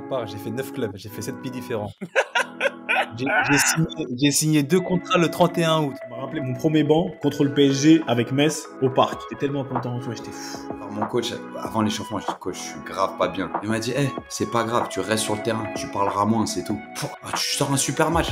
part, j'ai fait 9 clubs, j'ai fait 7 pays différents. J'ai signé 2 contrats le 31 août. Je me rappelais mon premier banc contre le PSG avec Metz au parc. J'étais tellement content, tu vois, j'étais fou. Alors, mon coach, avant l'échauffement, je dis coach, je suis grave pas bien. Il m'a dit, hey, c'est pas grave, tu restes sur le terrain, tu parleras moins, c'est tout. Tu sors un super match.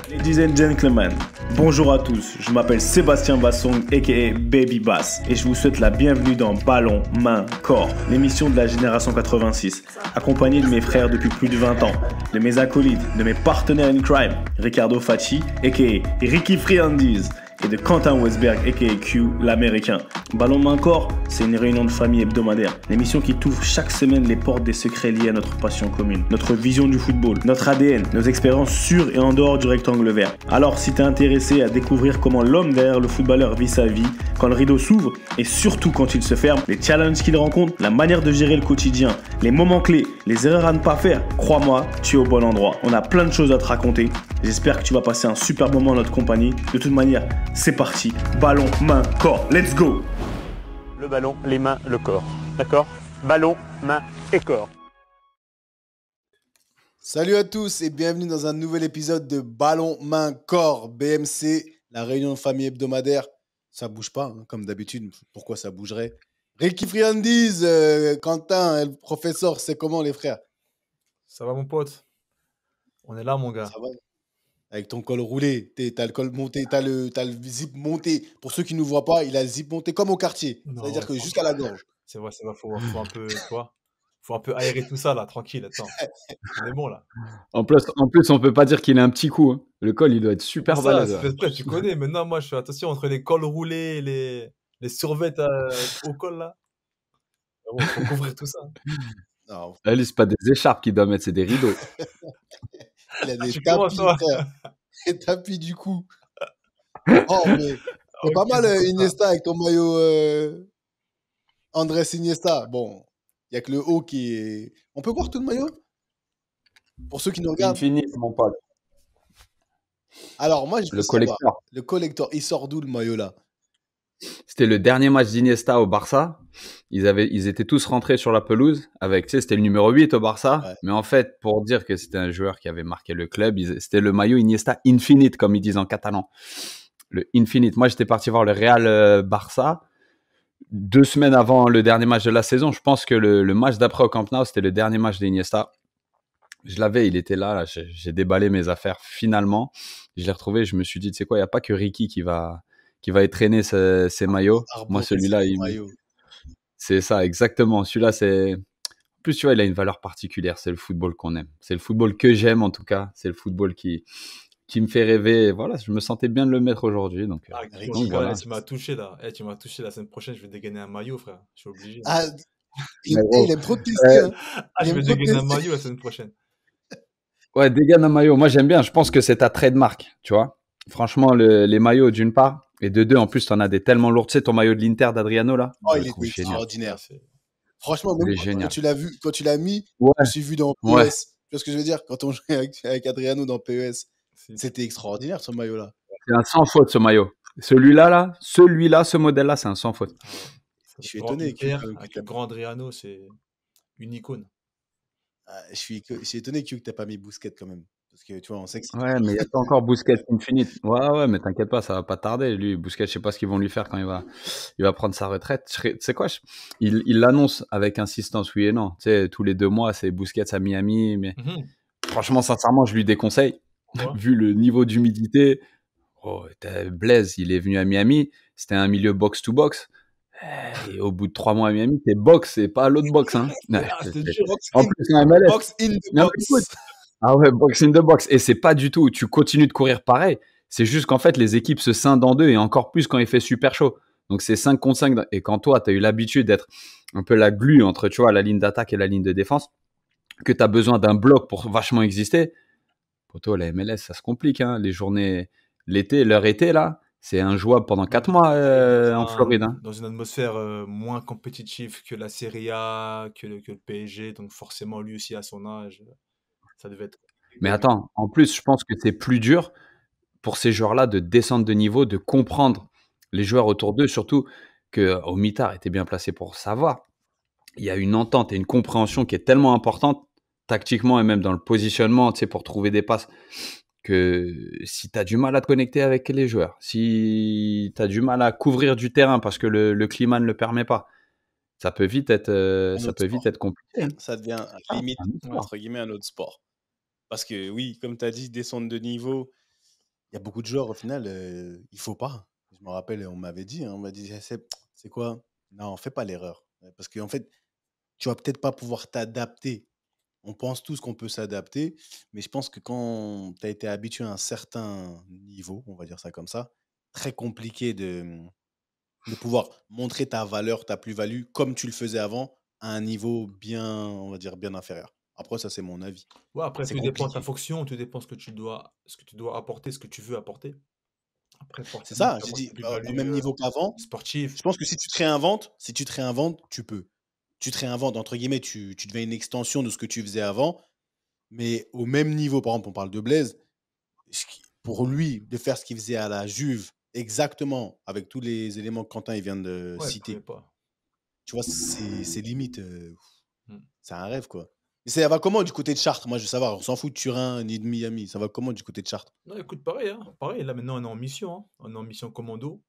Ladies and gentlemen, bonjour à tous. Je m'appelle Sébastien Bassong, aka Baby Bass, et je vous souhaite la bienvenue dans Ballon, Main, Corps, l'émission de la génération 86, accompagné de mes frères depuis plus de 20 ans, de mes acolytes, de mes partenaires in crime, Ricardo Facci, aka Ricky Friandiz, et de Quentin Westberg, aka Q, l'américain. Ballon Main Corps, c'est une réunion de famille hebdomadaire. L'émission qui t'ouvre chaque semaine les portes des secrets liés à notre passion commune, notre vision du football, notre ADN, nos expériences sur et en dehors du rectangle vert. Alors, si t'es intéressé à découvrir comment l'homme derrière le footballeur vit sa vie, quand le rideau s'ouvre et surtout quand il se ferme, les challenges qu'il rencontre, la manière de gérer le quotidien, les moments clés, les erreurs à ne pas faire, crois-moi, tu es au bon endroit. On a plein de choses à te raconter. J'espère que tu vas passer un super moment en notre compagnie. De toute manière, c'est parti. Ballon, main, corps. Let's go! Le ballon, les mains, le corps. D'accord? Ballon, main et corps. Salut à tous et bienvenue dans un nouvel épisode de Ballon, Main, Corps, BMC, la réunion de famille hebdomadaire. Ça bouge pas, hein, comme d'habitude. Pourquoi ça bougerait? Ricky Friandiz, Quentin, le professeur, c'est comment les frères? Ça va mon pote? On est là mon gars. Ça va? Avec ton col roulé, t'as le col monté, t'as le zip monté. Pour ceux qui ne voient pas, il a le zip monté comme au quartier. Non, C'est-à-dire que ouais, jusqu'à la gorge. C'est vrai, faut un peu, tu vois, faut un peu aérer tout ça là, tranquille, attends. On est bon là. En plus, on peut pas dire qu'il a un petit coup. Hein. Le col, il doit être super Ça, balèze. c'est fait exprès, tu connais. Maintenant, moi, je fais attention entre les cols roulés, les survêtements au col là. Bon, faut couvrir tout ça. Non, Lui, c'est pas des écharpes qu'il doit mettre, c'est des rideaux. il a des Tu tapis, commences, toi. frère. Des tapis du cou. Oh, mais c'est pas mal Iniesta avec ton maillot Andrés Iniesta. Bon, il n'y a que le haut qui est... On peut voir tout le maillot? Pour ceux qui nous regardent. Infini, mon pote. Alors, moi, je veux Le savoir, collecteur. le collector, il sort d'où le maillot là? C'était le dernier match d'Iniesta au Barça. Ils étaient tous rentrés sur la pelouse avec, tu sais, c'était le numéro 8 au Barça. Ouais. Mais en fait, pour dire que c'était un joueur qui avait marqué le club, c'était le maillot Iniesta Infinite, comme ils disent en catalan. Le Infinite. Moi, j'étais parti voir le Real Barça 2 semaines avant le dernier match de la saison. Je pense que le match d'après au Camp Nou, c'était le dernier match d'Iniesta. Je l'avais, il était là. J'ai déballé mes affaires finalement. Je l'ai retrouvé. Je me suis dit, tu sais quoi, il n'y a pas que Ricky qui va étraîner ces maillots. Moi, celui-là, c'est ça, exactement. Celui-là, c'est... En plus, tu vois, il a une valeur particulière. C'est le football qu'on aime. C'est le football que j'aime, en tout cas. C'est le football qui me fait rêver. Et voilà, je me sentais bien de le mettre aujourd'hui. Donc voilà. Tu m'as touché là. Tu m'as touché la semaine prochaine. Je vais dégainer un maillot, frère. Je suis obligé. Ah, il aime trop te tester. Hein. Je vais dégainer un maillot la semaine prochaine. Ouais, dégaine un maillot. Moi, j'aime bien. Je pense que c'est ta trademark, tu vois. Franchement, les maillots, d'une part, et de deux, en plus, tu en as des tellement lourds. Tu sais, ton maillot de l'Inter d'Adriano, là. Oh, il était extraordinaire. Franchement, même quand tu l'as mis, ouais. je me suis vu dans PES. Ouais. Tu vois ce que je veux dire? Quand on jouait avec Adriano dans PES, c'était extraordinaire, ce maillot-là. C'est un sans faute, ce maillot. Celui-là, ce modèle-là, c'est un sans faute. Je suis étonné. Avec le grand Adriano, c'est une icône. Je suis étonné que tu n'aies pas mis Busquets quand même. Parce que tu vois, on sait que ouais, mais il y a pas encore Busquets Infinite. Ouais, mais t'inquiète pas, ça va pas tarder. Lui, Busquets, je sais pas ce qu'ils vont lui faire quand il va prendre sa retraite. Tu sais quoi, il l'annonce avec insistance, oui et non. Tu sais, tous les 2 mois, c'est Busquets à Miami. Mais franchement, sincèrement, je lui déconseille. Vu le niveau d'humidité. Oh, Blaise, il est venu à Miami. C'était un milieu box-to-box. Et au bout de 3 mois à Miami, t'es box et pas l'autre box. Hein. En plus, un MLS. Box in the box. Ah ouais, box in the box. Et c'est pas du tout, tu continues de courir pareil. C'est juste qu'en fait, les équipes se scindent en deux et encore plus quand il fait super chaud. Donc c'est 5 contre 5. Et quand toi, tu as eu l'habitude d'être un peu la glue entre, tu vois, la ligne d'attaque et la ligne de défense, que tu as besoin d'un bloc pour vachement exister, poto, la MLS, ça se complique. Hein. Les journées, leur été, là, c'est injouable pendant 4 mois en Floride. Hein. Dans une atmosphère moins compétitive que la Serie A, que le PSG. Donc forcément, lui aussi, à son âge, ça devait être... Mais attends, en plus, je pense que c'est plus dur pour ces joueurs-là de descendre de niveau, de comprendre les joueurs autour d'eux, surtout que Omitar était bien placé pour savoir. il y a une entente et une compréhension qui est tellement importante, tactiquement et même dans le positionnement, tu sais, pour trouver des passes, que si tu as du mal à te connecter avec les joueurs, si tu as du mal à couvrir du terrain parce que le climat ne le permet pas, ça peut vite être, Un autre sport. compliqué. Hein. Ça devient limite, C'est un autre sport. entre guillemets, un autre sport. Parce que oui, comme tu as dit, descendre de niveau, il y a beaucoup de joueurs, au final, il faut pas. Je me rappelle, on m'avait dit, on m'a dit, c'est quoi? Non, fais pas l'erreur. Parce qu'en fait, tu vas peut-être pas pouvoir t'adapter. On pense tous qu'on peut s'adapter, mais je pense que quand tu as été habitué à un certain niveau, on va dire ça comme ça, très compliqué de pouvoir montrer ta valeur, ta plus-value, comme tu le faisais avant, à un niveau bien, on va dire, bien inférieur. Après, ça, c'est mon avis. Ouais, après, C'est tout dépend de ta compliqué. fonction, tout dépend ce que tu dois apporter, ce que tu veux apporter. Après, C'est forcément, ça, tu j'ai apportes dit, une au plus-value même niveau qu'avant, sportive. je pense que si tu te réinventes, tu peux. Tu te réinventes, entre guillemets, tu deviens une extension de ce que tu faisais avant, mais au même niveau, par exemple, on parle de Blaise, pour lui, de faire ce qu'il faisait à la Juve, exactement, avec tous les éléments que Quentin il vient de Ouais, il pouvait citer, pas. tu vois, c'est limite, Mm. c'est un rêve, quoi. Mais ça va comment du côté de Chartres? Moi, je veux savoir, on s'en fout de Turin ni de Miami. Ça va comment du côté de Chartres? Non, écoute, pareil, hein, pareil. Là, maintenant, on est en mission, hein. On est en mission commando.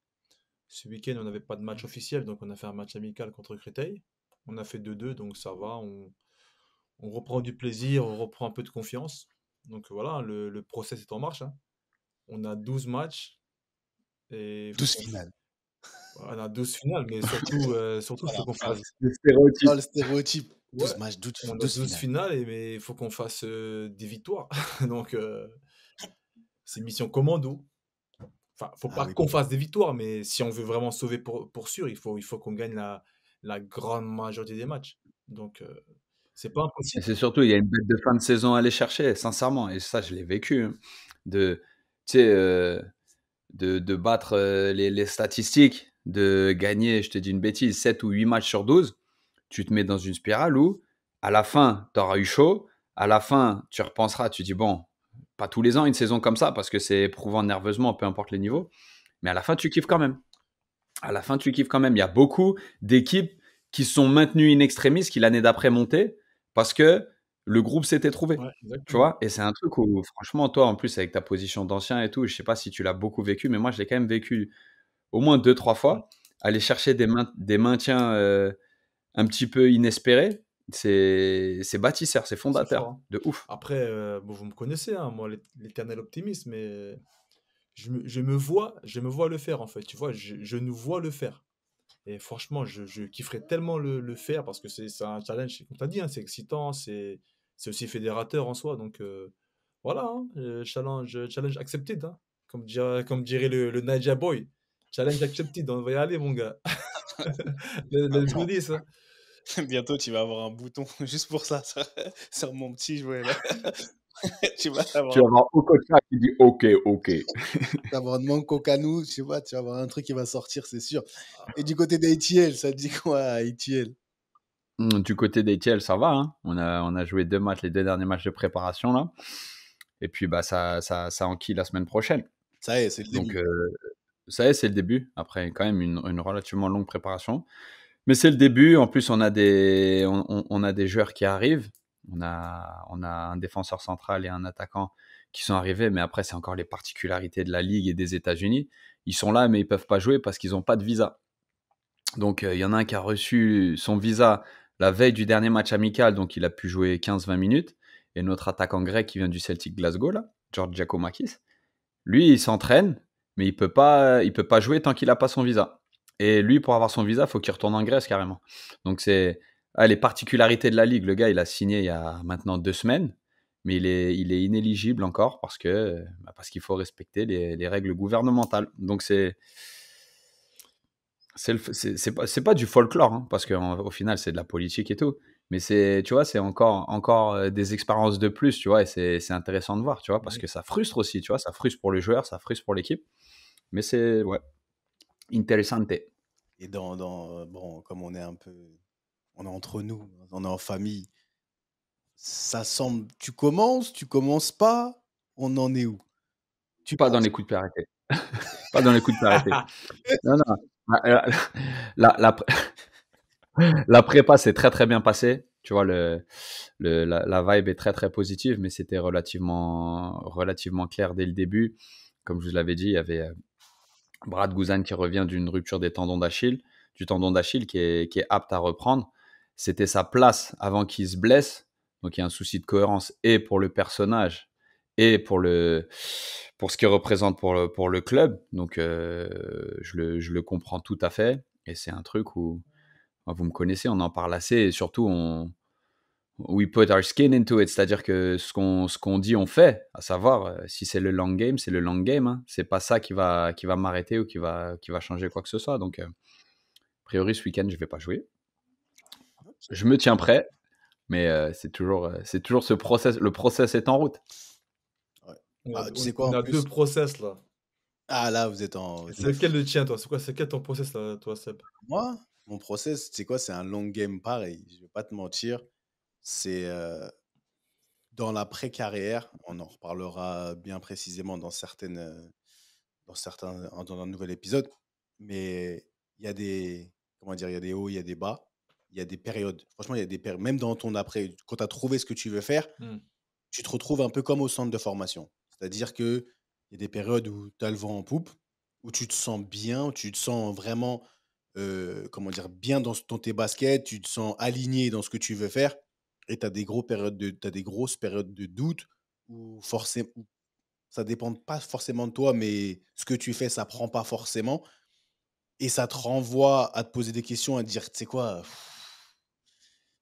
Ce week-end, on n'avait pas de match officiel, donc on a fait un match amical contre Créteil. On a fait 2-2, donc ça va. On reprend du plaisir, on reprend un peu de confiance. Donc voilà, le process est en marche, hein. On a 12 matchs et il faut 12 qu'on finales. on a 12 finales, mais surtout, il Voilà, faut qu'on fasse. phrase. Le stéréotype. Oh, le stéréotype. Ouais, 12 matchs, on a 12 12 finales. finales, mais il faut qu'on fasse des victoires. Donc, c'est mission commando. Enfin, faut Ah pas oui. qu'on fasse des victoires, mais si on veut vraiment sauver pour sûr, il faut qu'on gagne la grande majorité des matchs. Donc, c'est pas Et impossible. c'est surtout, il y a une bête de fin de saison à aller chercher, sincèrement. Et ça, je l'ai vécu. Hein. De, tu sais, de battre les statistiques, de gagner, je te dis une bêtise, 7 ou 8 matchs sur 12, tu te mets dans une spirale où, à la fin, tu auras eu chaud. À la fin, tu repenseras, tu dis, bon, pas tous les ans une saison comme ça, parce que c'est éprouvant nerveusement, peu importe les niveaux. Mais à la fin, tu kiffes quand même. À la fin, tu kiffes quand même. Il y a beaucoup d'équipes qui sont maintenues in extremis, qui l'année d'après montaient, parce que le groupe s'était trouvé. Ouais, Tu exactement. vois? Et c'est un truc où, franchement, toi, en plus, avec ta position d'ancien et tout, je sais pas si tu l'as beaucoup vécu, mais moi, je l'ai quand même vécu au moins 2, 3 Mm. fois. Aller chercher des maintiens un petit peu inespérés, c'est bâtisseur, c'est C'est fort, fondateur, hein. de ouf. Après, bon, vous me connaissez, hein, moi, l'éternel optimiste, mais je me vois le faire, en fait. Tu vois, je nous vois le faire. Et franchement, je kifferais tellement le faire parce que c'est un challenge, comme tu as dit, hein, c'est excitant, c'est aussi fédérateur en soi. Donc voilà, hein, challenge accepted, hein, comme dirait le Naija Boy. Challenge accepted, on va y aller, mon gars. Let's do Attends, this, hein. bientôt tu vas avoir un bouton juste pour ça sur mon petit jouet là. Tu vas Tu vas avoir Okocha qui dit OK, OK. avoir un manque au canou, je sais pas, tu vas avoir un truc qui va sortir, c'est sûr. Et du côté d'ATL, ça te dit quoi, ATL? Du côté d'Etiel, ça va. Hein. On a joué 2 matchs, les 2 derniers matchs de préparation là. Et puis bah ça enquille la semaine prochaine. Ça y est, c'est le Donc début. ça y est, c'est le début. Après quand même une relativement longue préparation. Mais c'est le début. En plus, on a des joueurs qui arrivent. On a un défenseur central et un attaquant qui sont arrivés. Mais après, c'est encore les particularités de la Ligue et des États-Unis. Ils sont là, mais ils peuvent pas jouer parce qu'ils n'ont pas de visa. Donc, il y en a un qui a reçu son visa la veille du dernier match amical, donc il a pu jouer 15-20 minutes. Et notre attaquant grec qui vient du Celtic Glasgow, là, George Giacomakis, lui, il s'entraîne, mais il peut pas jouer tant qu'il n'a pas son visa. Et lui, pour avoir son visa, il faut qu'il retourne en Grèce carrément. Donc, c'est les particularités de la Ligue. Le gars, il a signé il y a maintenant 2 semaines, mais il est inéligible encore parce qu'il faut respecter les règles gouvernementales. Donc, c'est pas du folklore, hein, parce qu'au final, c'est de la politique et tout. Mais tu vois, c'est encore des expériences de plus, tu vois, et c'est intéressant de voir, tu vois, parce Oui. que ça frustre aussi, tu vois, ça frustre pour le joueur, ça frustre pour l'équipe. Mais c'est, ouais, intéressante. Et bon, comme on est entre nous, on est en famille, ça semble, tu commences pas, on en est où? Tu Pas dans penses? les coups de pied arrêtés. Pas dans les coups de pied arrêtés. Non, non. La, la- la- La prépa s'est très très bien passée. Tu vois, la vibe est très très positive, mais c'était relativement clair dès le début. Comme je vous l'avais dit, il y avait Brad Guzan qui revient d'une rupture du tendon d'Achille qui est apte à reprendre. C'était sa place avant qu'il se blesse. Donc il y a un souci de cohérence et pour le personnage et pour ce qu'il représente pour le club. Donc je le comprends tout à fait. Et c'est un truc où vous me connaissez, on en parle assez et surtout we put our skin into it, c'est-à-dire que ce qu'on dit, on fait. À savoir, si c'est le long game, c'est le long game. Hein. C'est pas ça qui va m'arrêter ou qui va changer quoi que ce soit. Donc, a priori, ce week-end, je vais pas jouer. Je me tiens prêt, mais c'est toujours ce process. Le process est en route. Ouais. On Ah, a, tu sais on- quoi, on en a deux plus? process là. Ah, là, vous êtes en. C'est lequel le tien, toi? C'est quel ton process là, toi, Seb? Moi, mon process, tu sais quoi, c'est un long game pareil. Je vais pas te mentir. C'est dans l'après-carrière. On en reparlera bien précisément dans un nouvel épisode. Mais il y a des, comment dire, il y a des hauts, il y a des bas. Il y a des périodes. Franchement, il y a des périodes. Même dans ton après, quand tu as trouvé ce que tu veux faire, Hmm. tu te retrouves un peu comme au centre de formation. C'est-à-dire que il y a des périodes où tu as le vent en poupe, où tu te sens bien, où tu te sens vraiment, comment dire, bien dans tes baskets, tu te sens aligné dans ce que tu veux faire. Et tu as t'as des grosses périodes de doute où forcément, ça dépend pas forcément de toi, mais ce que tu fais, ça prend pas forcément. Et ça te renvoie à te poser des questions, à te dire, tu sais quoi,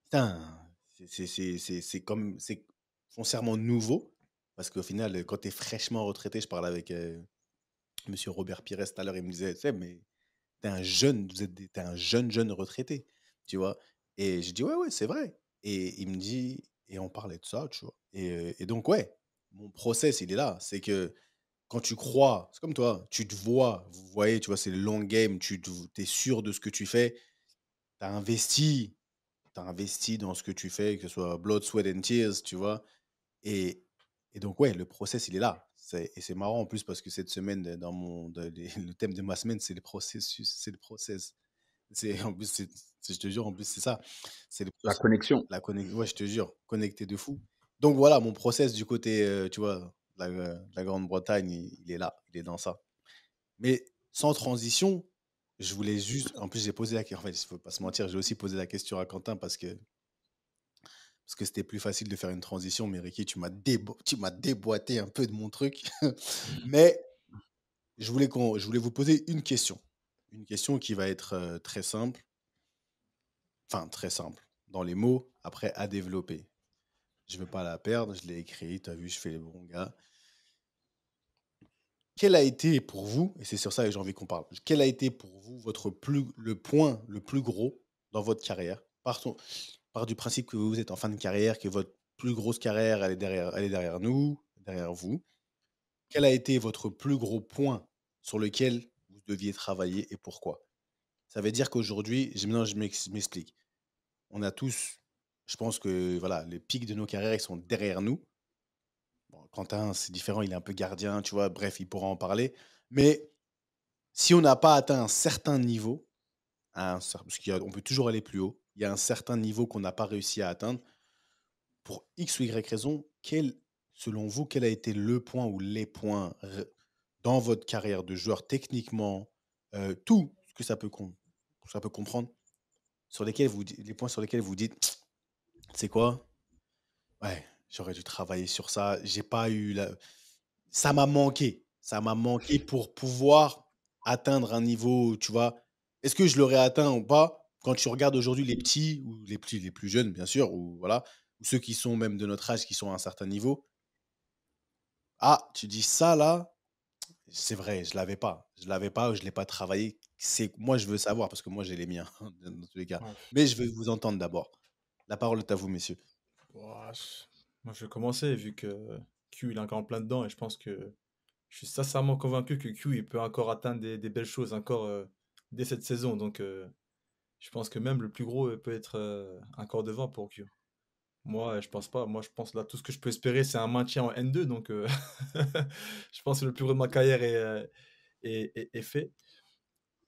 putain, c'est foncièrement nouveau. Parce qu'au final, quand tu es fraîchement retraité, je parlais avec monsieur Robert Pires tout à l'heure, il me disait, tu sais, mais t'es un jeune, t'es un jeune retraité, tu vois. Et je dis, ouais, ouais, c'est vrai. Et il me dit, et on parlait de ça, tu vois. Et donc, ouais, mon process, il est là. C'est que quand tu crois, c'est comme toi, tu te vois, vous voyez, tu vois, c'est le long game, es sûr de ce que tu fais, tu as investi, t'as investi dans ce que tu fais, que ce soit blood, sweat and tears, tu vois. Et, et donc, ouais, le process, il est là. Et c'est marrant en plus parce que cette semaine, le thème de ma semaine, c'est le processus, c'est le process. En plus, je te jure, en plus, c'est ça. C'est le La process. connexion. Ouais, je te jure, connecté de fou. Donc voilà, mon process du côté, tu vois, de la Grande-Bretagne, il est là, il est dans ça. Mais sans transition, je voulais juste. En plus, j'ai posé la question. En fait, il ne faut pas se mentir, j'ai aussi posé la question à Quentin parce que c'était plus facile de faire une transition. Mais Ricky, tu m'as déboîté un peu de mon truc. Mais je voulais vous poser une question. Une question qui va être très simple. Enfin, très simple. Dans les mots, après, à développer. Je ne veux pas la perdre, je l'ai écrit, tu as vu, je fais les bons gars. Quel a été pour vous, et c'est sur ça que j'ai envie qu'on parle, quel a été pour vous le point le plus gros dans votre carrière? Part du principe que vous êtes en fin de carrière, que votre plus grosse carrière, elle est derrière nous, derrière vous. Quel a été votre plus gros point sur lequel vous deviez travailler et pourquoi? Ça veut dire qu'aujourd'hui, maintenant m'explique. On a tous, je pense que voilà, les pics de nos carrières, ils sont derrière nous. Bon, Quentin, c'est différent, il est un peu gardien, tu vois, bref, il pourra en parler. Mais si on n'a pas atteint un certain niveau, parce qu'on peut toujours aller plus haut, il y a un certain niveau qu'on n'a pas réussi à atteindre, pour X ou Y raison, selon vous, quel a été le point ou les points dans votre carrière de joueur techniquement, tout ce que ça peut comprendre, les points sur lesquels vous dites, c'est quoi? Ouais, j'aurais dû travailler sur ça. J'ai pas eu la... Ça m'a manqué. Ça m'a manqué pour pouvoir atteindre un niveau, tu vois. Est-ce que je l'aurais atteint ou pas? Quand tu regardes aujourd'hui les petits, ou les petits, les plus jeunes, bien sûr, ou voilà, ou ceux qui sont même de notre âge, qui sont à un certain niveau, ah, tu dis ça là, c'est vrai, je l'avais pas. Je l'avais pas ou je l'ai pas travaillé. Moi, je veux savoir parce que moi, j'ai les miens, dans tous les cas. Ouais. Mais je vais vous entendre d'abord. La parole est à vous, messieurs. Ouah, moi, je vais commencer vu que Q, il est encore en plein dedans et je pense que je suis sincèrement convaincu que Q, il peut encore atteindre des belles choses encore dès cette saison. Donc, je pense que même le plus gros peut être encore devant pour Q. Moi, je pense pas. Moi, je pense là, tout ce que je peux espérer, c'est un maintien en N2. Donc, je pense que le plus gros de ma carrière est fait.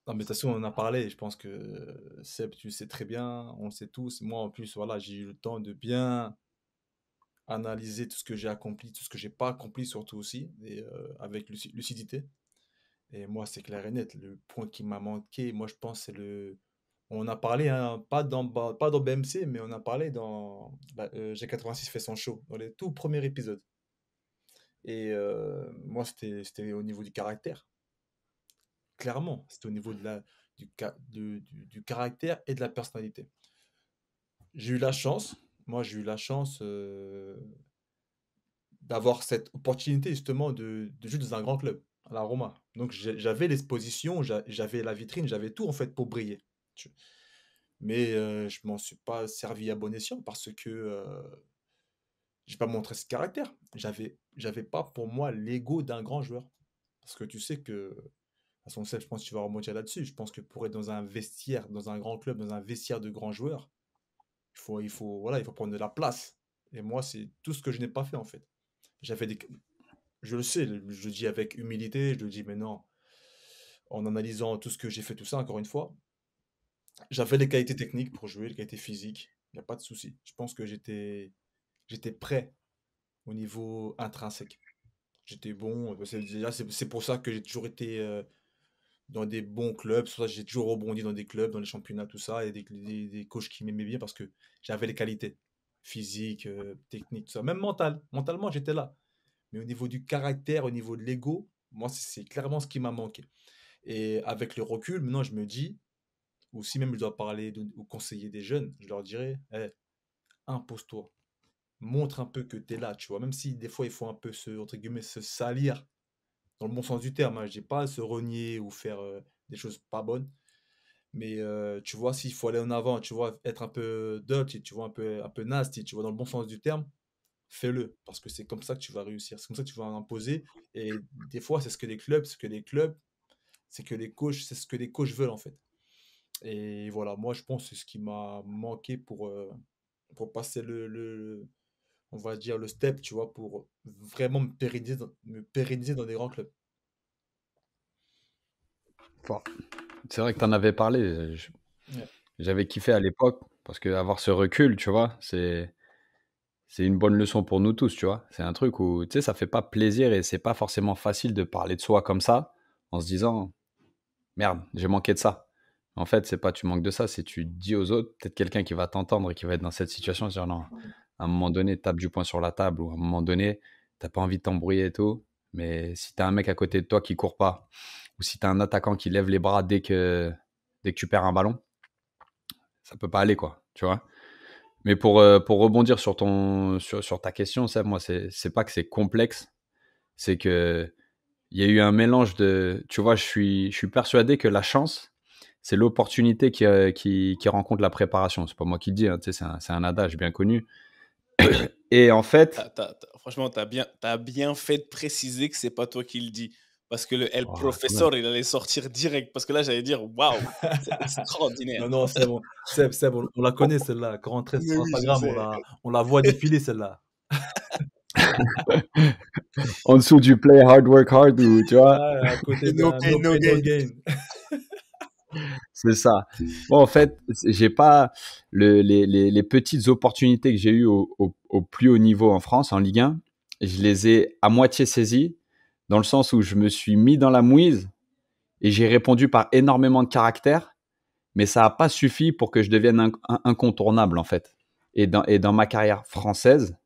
Non, mais de toute façon, on en a parlé. Je pense que Seb, tu le sais très bien, on le sait tous. Moi, en plus, voilà, j'ai eu le temps de bien analyser tout ce que j'ai accompli, tout ce que j'ai pas accompli, surtout aussi, et avec lucidité. Et moi, c'est clair et net. Le point qui m'a manqué, moi, je pense, c'est le. On en a parlé, hein, pas dans BMC, mais on a parlé dans G86 fait son show, dans les tout premiers épisodes. Et moi, c'était au niveau du caractère. Clairement, c'était au niveau du caractère et de la personnalité. J'ai eu la chance, moi, j'ai eu la chance d'avoir cette opportunité justement de jouer dans un grand club, à la Roma. Donc j'avais l'exposition, j'avais la vitrine, j'avais tout en fait pour briller. Tu- Mais je m'en suis pas servi à bon escient parce que j'ai pas montré ce caractère. J'avais pas pour moi l'ego d'un grand joueur. Parce que tu sais que, à son self, je pense que tu vas remonter là-dessus. Je pense que pour être dans un vestiaire, dans un grand club, dans un vestiaire de grands joueurs, voilà, il faut prendre de la place. Et moi, c'est tout ce que je n'ai pas fait en fait. J'avais des, je le sais, je le dis avec humilité, je le dis maintenant en analysant tout ce que j'ai fait, tout ça, encore une fois. J'avais les qualités techniques pour jouer, les qualités physiques, il n'y a pas de souci. Je pense que j'étais prêt au niveau intrinsèque. J'étais bon, c'est pour ça que j'ai toujours été dans des bons clubs, c'est pour ça que j'ai toujours rebondi dans des clubs, dans les championnats, tout ça, et des coachs qui m'aimaient bien parce que j'avais les qualités physiques, techniques, tout ça. Même mentalement, j'étais là. Mais au niveau du caractère, au niveau de l'ego, moi, c'est clairement ce qui m'a manqué. Et avec le recul, maintenant, je me dis, ou si même je dois parler ou conseiller des jeunes, je leur dirais, hey, impose-toi, montre un peu que tu es là, tu vois. Même si des fois, il faut un peu entre guillemets, se salir, dans le bon sens du terme, hein. Je dis pas se renier ou faire des choses pas bonnes. Mais tu vois, s'il faut aller en avant, tu vois, être un peu dirty, tu vois, un peu nasty, tu vois, dans le bon sens du terme, fais-le. Parce que c'est comme ça que tu vas réussir. C'est comme ça que tu vas imposer. Et des fois, c'est que les coachs, c'est ce que les coachs veulent, en fait. Et voilà, moi, je pense que c'est ce qui m'a manqué pour passer on va dire, le step, tu vois, pour vraiment me pérenniser dans des grands clubs. Fort. C'est vrai que tu en avais parlé. Ouais. J'avais kiffé à l'époque parce que avoir ce recul, tu vois, c'est une bonne leçon pour nous tous, tu vois. C'est un truc où, tu sais, ça fait pas plaisir et c'est pas forcément facile de parler de soi comme ça en se disant, merde, j'ai manqué de ça. En fait, c'est pas tu manques de ça, c'est tu dis aux autres, peut-être quelqu'un qui va t'entendre et qui va être dans cette situation, se dire non, à un moment donné, tape du poing sur la table ou à un moment donné, t'as pas envie de t'embrouiller et tout. Mais si t'as un mec à côté de toi qui court pas, ou si t'as un attaquant qui lève les bras dès que tu perds un ballon, ça peut pas aller, quoi, tu vois. Mais pour rebondir sur ta question, ça, moi, c'est pas que c'est complexe, c'est que il y a eu un mélange de, tu vois, je suis persuadé que la chance, c'est l'opportunité qui rencontre la préparation. C'est pas moi qui le dis, hein, tu sais, c'est un adage bien connu. Et en fait, Franchement, t'as bien fait de préciser que c'est pas toi qui le dis. Parce que le El oh, quand même. Professeur, il allait sortir direct. Parce que là, j'allais dire, waouh, c'est extraordinaire. Non, non, c'est bon. Seb, on la connaît celle-là. Quand on rentre Mais sur oui, je Instagram, sais. on la voit défiler celle-là. En dessous du play hard, work hard, ou tu vois, Ah, à côté No d'un pain, no no pain, no gain. gain. c'est ça. Bon, en fait, j'ai pas les petites opportunités que j'ai eues au plus haut niveau en France, en Ligue 1, je les ai à moitié saisies, dans le sens où je me suis mis dans la mouise et j'ai répondu par énormément de caractère, mais ça n'a pas suffi pour que je devienne incontournable, en fait. Et dans ma carrière française,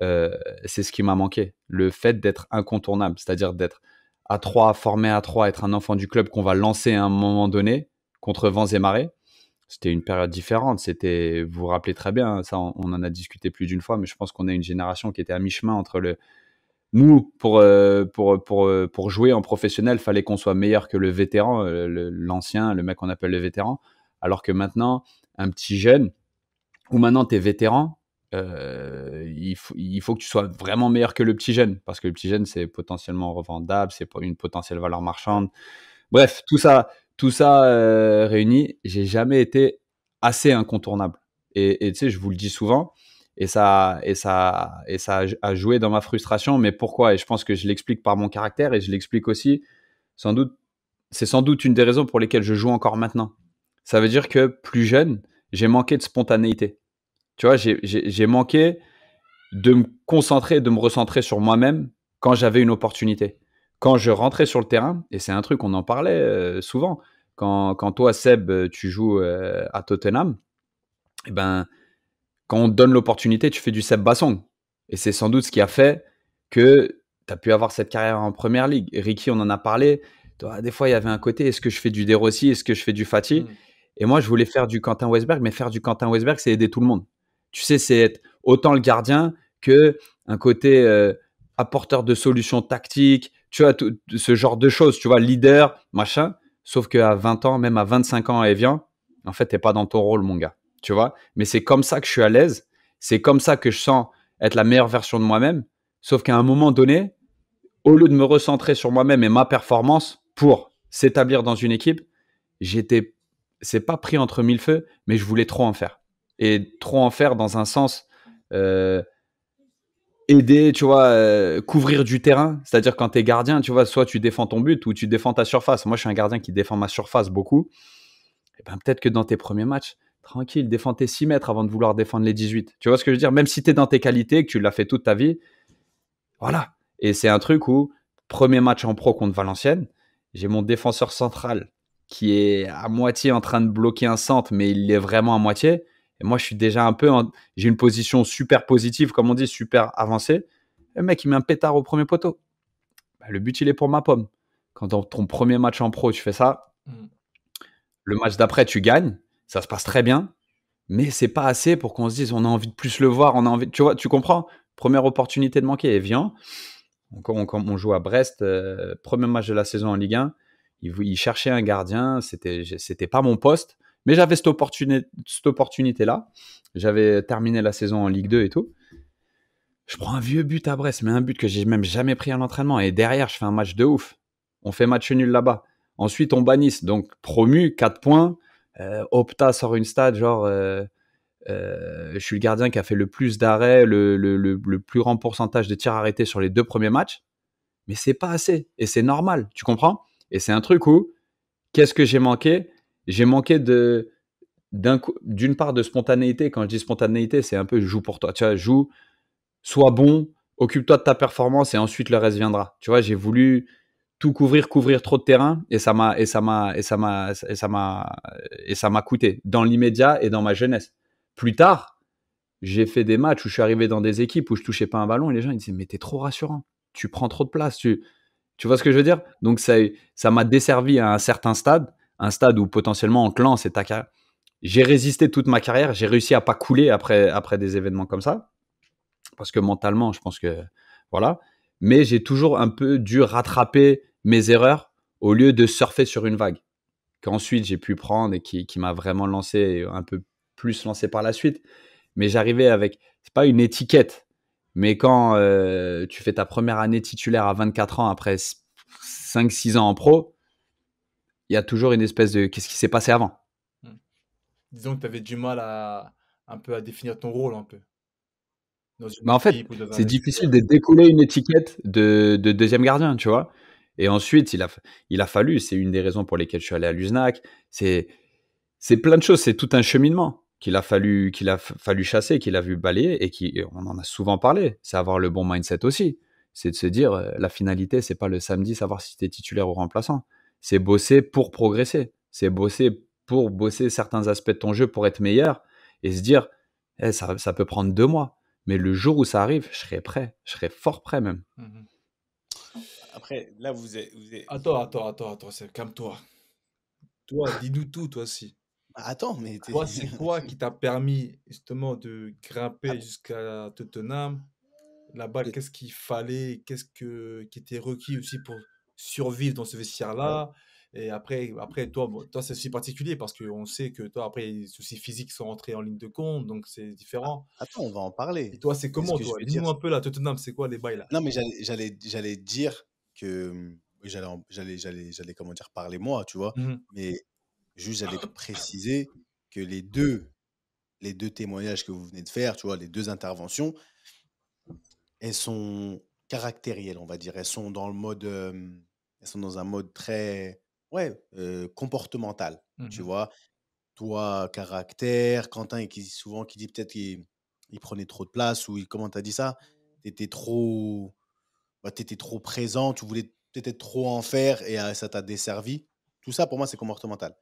c'est ce qui m'a manqué. Le fait d'être incontournable, c'est-à-dire d'être à 3, formé à 3, être un enfant du club qu'on va lancer à un moment donné contre vents et marées. C'était une période différente. Vous vous rappelez très bien, hein, ça, on en a discuté plus d'une fois, mais je pense qu'on a une génération qui était à mi-chemin entre nous, pour jouer en professionnel, fallait qu'on soit meilleur que le vétéran, l'ancien, le mec qu'on appelle le vétéran. Alors que maintenant, un petit jeune, ou maintenant tu es vétéran, il faut que tu sois vraiment meilleur que le petit jeune, parce que le petit jeune, c'est potentiellement revendable, c'est pas une potentielle valeur marchande. Bref, tout ça réuni, j'ai jamais été assez incontournable. Et tu sais, je vous le dis souvent, et ça a joué dans ma frustration. Mais pourquoi? Et je pense que je l'explique par mon caractère, et je l'explique aussi, sans doute, c'est sans doute une des raisons pour lesquelles je joue encore maintenant. Ça veut dire que plus jeune, j'ai manqué de spontanéité. Tu vois, j'ai manqué de me concentrer, de me recentrer sur moi-même quand j'avais une opportunité. Quand je rentrais sur le terrain, et c'est un truc, on en parlait souvent, quand toi, Seb, tu joues à Tottenham, eh ben, quand on te donne l'opportunité, tu fais du Seb Bassong. Et c'est sans doute ce qui a fait que tu as pu avoir cette carrière en première ligue. Et Ricky, on en a parlé. Toi, des fois, il y avait un côté, est-ce que je fais du De Rossi, est-ce que je fais du Fati? Mm. Et moi, je voulais faire du Quentin Westberg, mais faire du Quentin Westberg, c'est aider tout le monde. Tu sais, c'est être autant le gardien que un côté apporteur de solutions tactiques, tu vois, tout, ce genre de choses, tu vois, leader, machin. Sauf qu'à 20 ans, même à 25 ans à Evian, en fait, t'es pas dans ton rôle, mon gars. Tu vois, mais c'est comme ça que je suis à l'aise. C'est comme ça que je sens être la meilleure version de moi-même. Sauf qu'à un moment donné, au lieu de me recentrer sur moi-même et ma performance pour s'établir dans une équipe, j'étais, c'est pas pris entre mille feux, mais je voulais trop en faire. Et trop en faire dans un sens euh, aider, tu vois, couvrir du terrain. C'est-à-dire quand tu es gardien, tu vois, soit tu défends ton but ou tu défends ta surface. Moi, je suis un gardien qui défend ma surface beaucoup. Et ben, peut-être que dans tes premiers matchs, tranquille, défends tes 6 mètres avant de vouloir défendre les 18. Tu vois ce que je veux dire? Même si tu es dans tes qualités, que tu l'as fait toute ta vie, voilà. Et c'est un truc où, premier match en pro contre Valenciennes, j'ai mon défenseur central qui est à moitié en train de bloquer un centre, mais il est vraiment à moitié. Et moi, je suis déjà un peu. J'ai une position super positive, comme on dit, super avancée. Le mec, il met un pétard au premier poteau. Bah, le but, il est pour ma pomme. Quand dans ton premier match en pro, tu fais ça, Mm. le match d'après, tu gagnes. Ça se passe très bien. Mais c'est pas assez pour qu'on se dise on a envie de plus le voir. On a envie. Tu vois, tu comprends? Première opportunité de manquer. Et viens. On joue à Brest, premier match de la saison en Ligue 1. Il cherchait un gardien, c'était pas mon poste, mais j'avais cette opportunité-là. J'avais terminé la saison en Ligue 2 et tout. Je prends un vieux but à Brest, mais un but que j'ai même jamais pris à l'entraînement. Et derrière, je fais un match de ouf. On fait match nul là-bas. Ensuite, on bannisse. Donc, promu, 4 points. Opta sort une stat, genre, je suis le gardien qui a fait le plus d'arrêts, le plus grand pourcentage de tirs arrêtés sur les 2 premiers matchs. Mais c'est pas assez. Et c'est normal, tu comprends? Et c'est un truc où, qu'est-ce que j'ai manqué? J'ai manqué d'une part de spontanéité. Quand je dis spontanéité, c'est un peu joue pour toi. Tu vois, joue, sois bon, occupe-toi de ta performance et ensuite le reste viendra. Tu vois, j'ai voulu tout couvrir trop de terrain et ça m'a coûté dans l'immédiat et dans ma jeunesse. Plus tard, j'ai fait des matchs où je suis arrivé dans des équipes où je touchais pas un ballon et les gens ils disaient mais t'es trop rassurant, tu prends trop de place, tu vois ce que je veux dire? Donc ça m'a desservi à un certain stade, un stade où potentiellement on te lance et ta carrière. J'ai résisté toute ma carrière, j'ai réussi à pas couler après des événements comme ça parce que mentalement, je pense que voilà. Mais j'ai toujours un peu dû rattraper mes erreurs au lieu de surfer sur une vague qu'ensuite j'ai pu prendre et qui m'a vraiment lancé, un peu plus lancé par la suite. Mais j'arrivais avec, c'est pas une étiquette, mais quand tu fais ta première année titulaire à 24 ans après 5-6 ans en pro, il y a toujours une espèce de qu'est-ce qui s'est passé avant. Mm. Disons que tu avais du mal à un peu à définir ton rôle un peu dans une Mais en fait, équipe ou dans un c'est vestiaire. difficile de découler une étiquette de deuxième gardien, tu vois. Et ensuite, il a fallu, c'est une des raisons pour lesquelles je suis allé à l'USNAC, c'est plein de choses, c'est tout un cheminement qu'il a fallu chasser, qu'il a vu balayer et on en a souvent parlé. C'est avoir le bon mindset aussi. C'est de se dire, la finalité, c'est pas le samedi savoir si tu es titulaire ou remplaçant. C'est bosser pour progresser. C'est bosser pour bosser certains aspects de ton jeu pour être meilleur et se dire, ça peut prendre 2 mois. Mais le jour où ça arrive, je serai prêt. Je serai fort prêt même. Mhm. Après, là, Attends, calme-toi. Toi, dis-nous tout, toi aussi. Attends, mais Toi, c'est quoi qui t'a permis justement de Ah, grimper jusqu'à Tottenham? Là-bas, et- qu'est-ce qu'il fallait? Qui était requis aussi pour survivre dans ce ouais. vestiaire-là? Et après toi, bon, toi, c'est aussi particulier parce qu'on sait que toi, après, les soucis physiques sont entrés en ligne de compte, donc c'est Ah, différent. attends, on va en Et parler. toi, c'est Mais ce comment, que je toi? veux dire, Dis-nous un peu là, Tottenham, c'est quoi les bails là? non, mais j'allais dire que oui, comment dire, parler moi, tu vois. Mhm. Mais juste, j'allais préciser que les deux témoignages que vous venez de faire, tu vois, les deux interventions, elles sont caractérielles, on va dire. Elles sont dans un mode très ouais, comportemental, tu Mmh. vois? Toi, caractère, Quentin qui souvent qui dit peut-être qu'il prenait trop de place ou comment tu as dit ça? Tu étais trop bah, tu trop présent, tu voulais peut-être trop en faire et ça t'a desservi. Tout ça pour moi, c'est comportemental.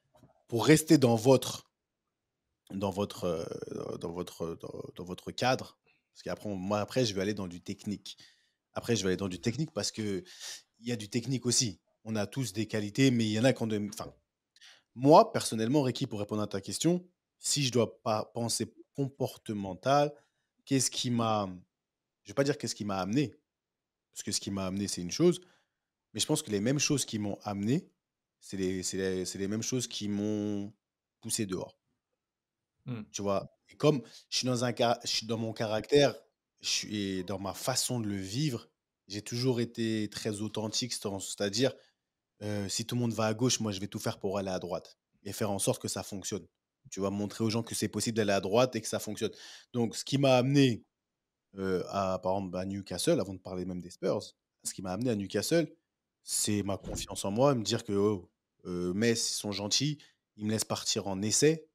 Pour rester dans votre cadre, parce qu'après moi après je vais aller dans du technique. Après je vais aller dans du technique parce qu'il y a du technique aussi. On a tous des qualités, mais il y en a qui ont enfin, moi personnellement, Ricky, pour répondre à ta question, si je dois pas penser comportemental, qu'est-ce qui m'a je vais pas dire qu'est-ce qui m'a amené, parce que ce qui m'a amené, c'est une chose, mais je pense que les mêmes choses qui m'ont amené, c'est les mêmes choses qui m'ont poussé dehors. Mmh. Tu vois? Et comme je suis dans mon caractère, et dans ma façon de le vivre, j'ai toujours été très authentique, c'est-à-dire, si tout le monde va à gauche, moi, je vais tout faire pour aller à droite et faire en sorte que ça fonctionne. Tu vas montrer aux gens que c'est possible d'aller à droite et que ça fonctionne. Donc ce qui m'a amené, par exemple, à Newcastle, avant de parler même des Spurs, ce qui m'a amené à Newcastle, c'est ma confiance en moi, me dire que, oh, Metz, ils sont gentils, ils me laissent partir en essai.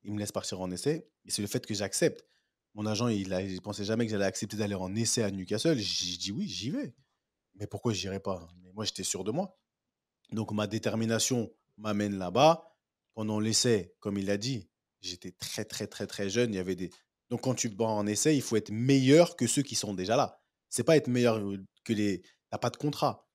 Il me laisse partir en essai et c'est le fait que j'accepte. Mon agent, il pensait jamais que j'allais accepter d'aller en essai à Newcastle. J'ai dit: «Oui, j'y vais». Mais pourquoi j'irais pas? Mais moi, j'étais sûr de moi. Donc ma détermination m'amène là-bas. Pendant l'essai, comme il l'a dit, j'étais très, très, très, très jeune. Il y avait des donc quand tu vas en essai, il faut être meilleur que ceux qui sont déjà là. C'est pas être meilleur, que les tu pas de contrat.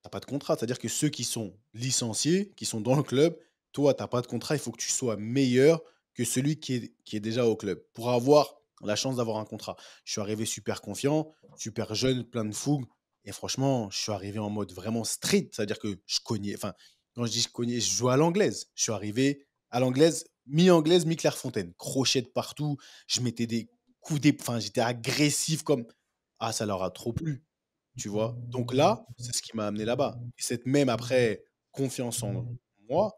T'as pas de contrat, c'est-à-dire que ceux qui sont licenciés, qui sont dans le club, toi, tu as pas de contrat, il faut que tu sois meilleur que celui qui est déjà au club pour avoir la chance d'avoir un contrat. Je suis arrivé super confiant, super jeune, plein de fougue et franchement, je suis arrivé en mode vraiment street, c'est-à-dire que je cognais enfin, quand je dis je cognais, je jouais à l'anglaise. Je suis arrivé à l'anglaise, mi-anglaise, mi-Clairefontaine, crochet de partout, je mettais des coups enfin, j'étais agressif comme ah, ça leur a trop plu. Tu vois? Donc là, c'est ce qui m'a amené là-bas et cette même après confiance en moi,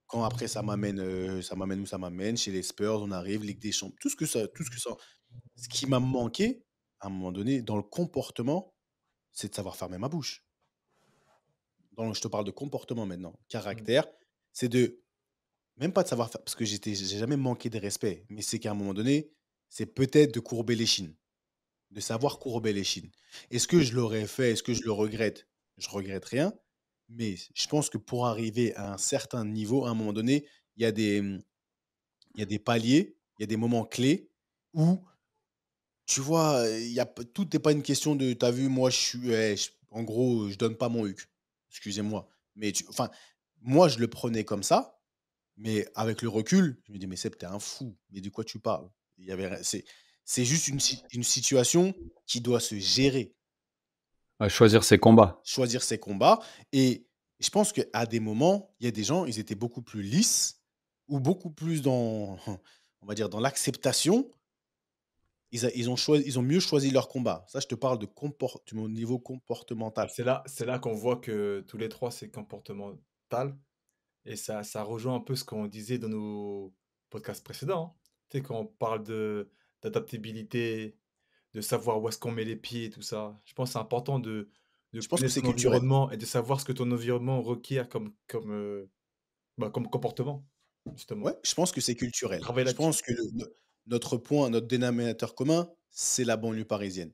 quand après ça m'amène où ça m'amène, chez les Spurs, on arrive, Ligue des Champions, tout ce que ça ce qui m'a manqué, à un moment donné, dans le comportement, c'est de savoir fermer ma bouche. Je te parle de comportement maintenant. Mmh. Caractère, c'est de même pas de savoir faire parce que j'ai jamais manqué de respect, mais c'est qu'à un moment donné, c'est peut-être de courber les chines. De savoir courber les chines. Est-ce que je l'aurais fait? Est-ce que je le regrette? Je regrette rien, mais je pense que pour arriver à un certain niveau, à un moment donné, il y a il y a des paliers, il y a des moments clés où, tu vois, il y a p tout n'est pas une question de: «Tu as vu, moi, je suis en gros, je donne pas mon huc». Excusez-moi, mais enfin, moi, je le prenais comme ça, mais avec le recul, je me dis: «Mais Seb, tu es un fou, mais de quoi tu parles?» Il y avait c'est juste une situation qui doit se gérer. Ouais, choisir ses combats. Choisir ses combats et je pense qu'à des moments, il y a des gens, ils étaient beaucoup plus lisses ou beaucoup plus dans, on va dire, dans l'acceptation. Ils ont mieux choisi leur combat. Ça, je te parle de au niveau Bah, comportemental. c'est là qu'on voit que tous les 3 c'est comportemental et ça rejoint un peu ce qu'on disait dans nos podcasts précédents, hein. Tu sais, quand on parle d'adaptabilité, de savoir où est-ce qu'on met les pieds, tout ça. Je pense que c'est important de Je pense que connaître c'est ton culturel. environnement et de savoir ce que ton environnement requiert comme comportement, justement. Ouais, je pense que c'est culturel. Travailler Je là-dessus. pense que notre dénominateur commun, c'est la banlieue parisienne.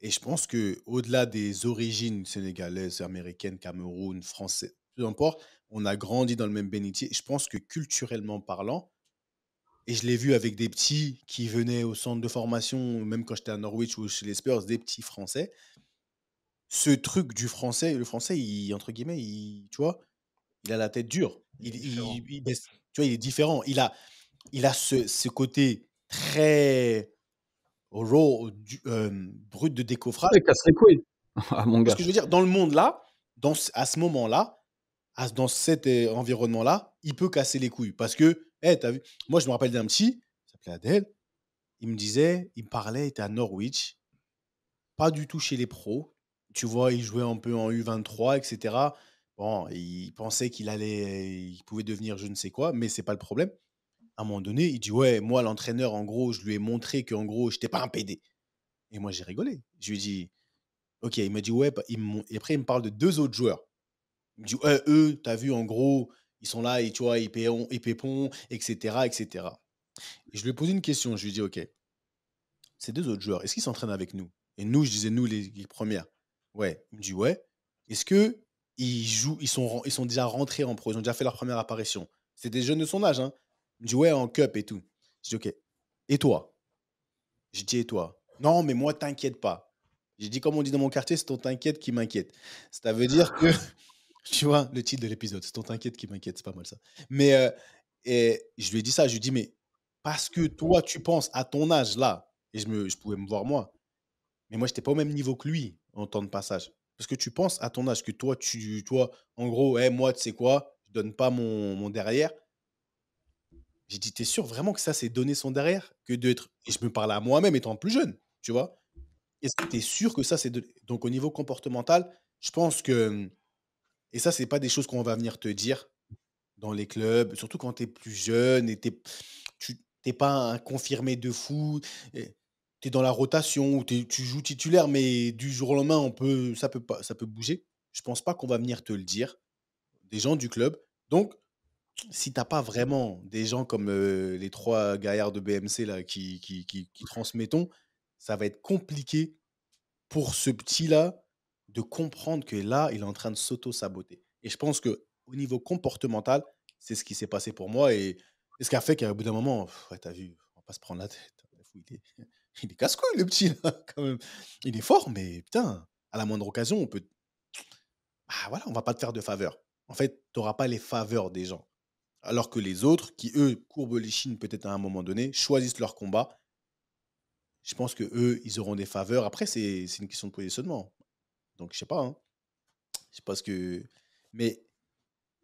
Et je pense que au-delà des origines sénégalaises, américaines, Cameroun, français, peu importe, on a grandi dans le même bénitier. Je pense que culturellement parlant, et je l'ai vu avec des petits qui venaient au centre de formation, même quand j'étais à Norwich ou chez les Spurs, des petits Français. Ce truc du français, le français, entre guillemets, tu vois, il a la tête dure. Il est différent. Tu vois, il est différent. Il a ce côté très raw, brut de décoffrage. Ouais, casse les couilles. Ah, mon Tu vois ce gars. que je veux dire? Dans le monde là, à ce moment-là, dans cet environnement-là, il peut casser les couilles. Parce que, t'as vu? Moi, je me rappelle d'un petit, il s'appelait Adèle, il me parlait, il était à Norwich, pas du tout chez les pros. Tu vois, il jouait un peu en U23, etc. Bon, il pensait il pouvait devenir je ne sais quoi, mais c'est pas le problème. À un moment donné, il dit: «Ouais, moi, l'entraîneur, en gros, je lui ai montré qu'en gros, j'étais pas un PD». Et moi, j'ai rigolé. Je lui ai dit: «OK». Il m'a dit: «Ouais», et après, il me parle de 2 autres joueurs. Il me dit, ouais, eux, t'as vu, en gros, ils sont là, et tu vois, ils pépont, etc., etc. Et je lui ai posé une question. Je lui ai dit, OK, ces deux autres joueurs, est-ce qu'ils s'entraînent avec nous? Et nous, je disais, nous, les premières. Ouais. Il me dit, ouais. Est-ce que ils jouent, ils sont déjà rentrés en pro, ils ont déjà fait leur première apparition? C'est des jeunes de son âge, hein. Il me dit, ouais, en cup et tout. Je dis, OK. Et toi? J'ai dit, et toi? Non, mais moi, t'inquiète pas. J'ai dit, comme on dit dans mon quartier, c'est ton t'inquiète qui m'inquiète. Ça veut dire que, tu vois, le titre de l'épisode, c'est ton t'inquiète qui m'inquiète, c'est pas mal ça. Mais et je lui ai dit ça, je lui ai dit, mais parce que toi, tu penses à ton âge là, et je pouvais me voir moi, mais moi, j'étais pas au même niveau que lui en temps de passage. Parce que tu penses à ton âge, que toi, en gros, moi, tu sais quoi, je donne pas mon derrière. J'ai dit, t'es sûr vraiment que ça, c'est donner son derrière que d'être. Et je me parlais à moi-même étant plus jeune, tu vois. Est-ce que tu es sûr que ça, c'est de. Donc, au niveau comportemental, je pense que. Et ça, c'est pas des choses qu'on va venir te dire dans les clubs, surtout quand tu es plus jeune et tu n'es pas un confirmé de fou. Tu es dans la rotation ou tu joues titulaire, mais du jour au lendemain, ça peut bouger. Je pense pas qu'on va venir te le dire, des gens du club. Donc, si t'as pas vraiment des gens comme les trois gaillards de BMC là, qui transmettons, ça va être compliqué pour ce petit-là de comprendre que là, il est en train de s'auto-saboter. Et je pense que au niveau comportemental, c'est ce qui s'est passé pour moi et ce qui a fait qu'à bout d'un moment, ouais, t'as vu, on va pas se prendre la tête. Il est casse-couille, le petit, là, quand même. Il est fort, mais putain, à la moindre occasion, on peut. Ah voilà, on va pas te faire de faveur. En fait, tu n'auras pas les faveurs des gens. Alors que les autres, qui eux courbent les chines peut-être à un moment donné, choisissent leur combat, je pense que eux, ils auront des faveurs. Après, c'est une question de positionnement. Donc, je sais pas, hein. Je sais pas ce que. Mais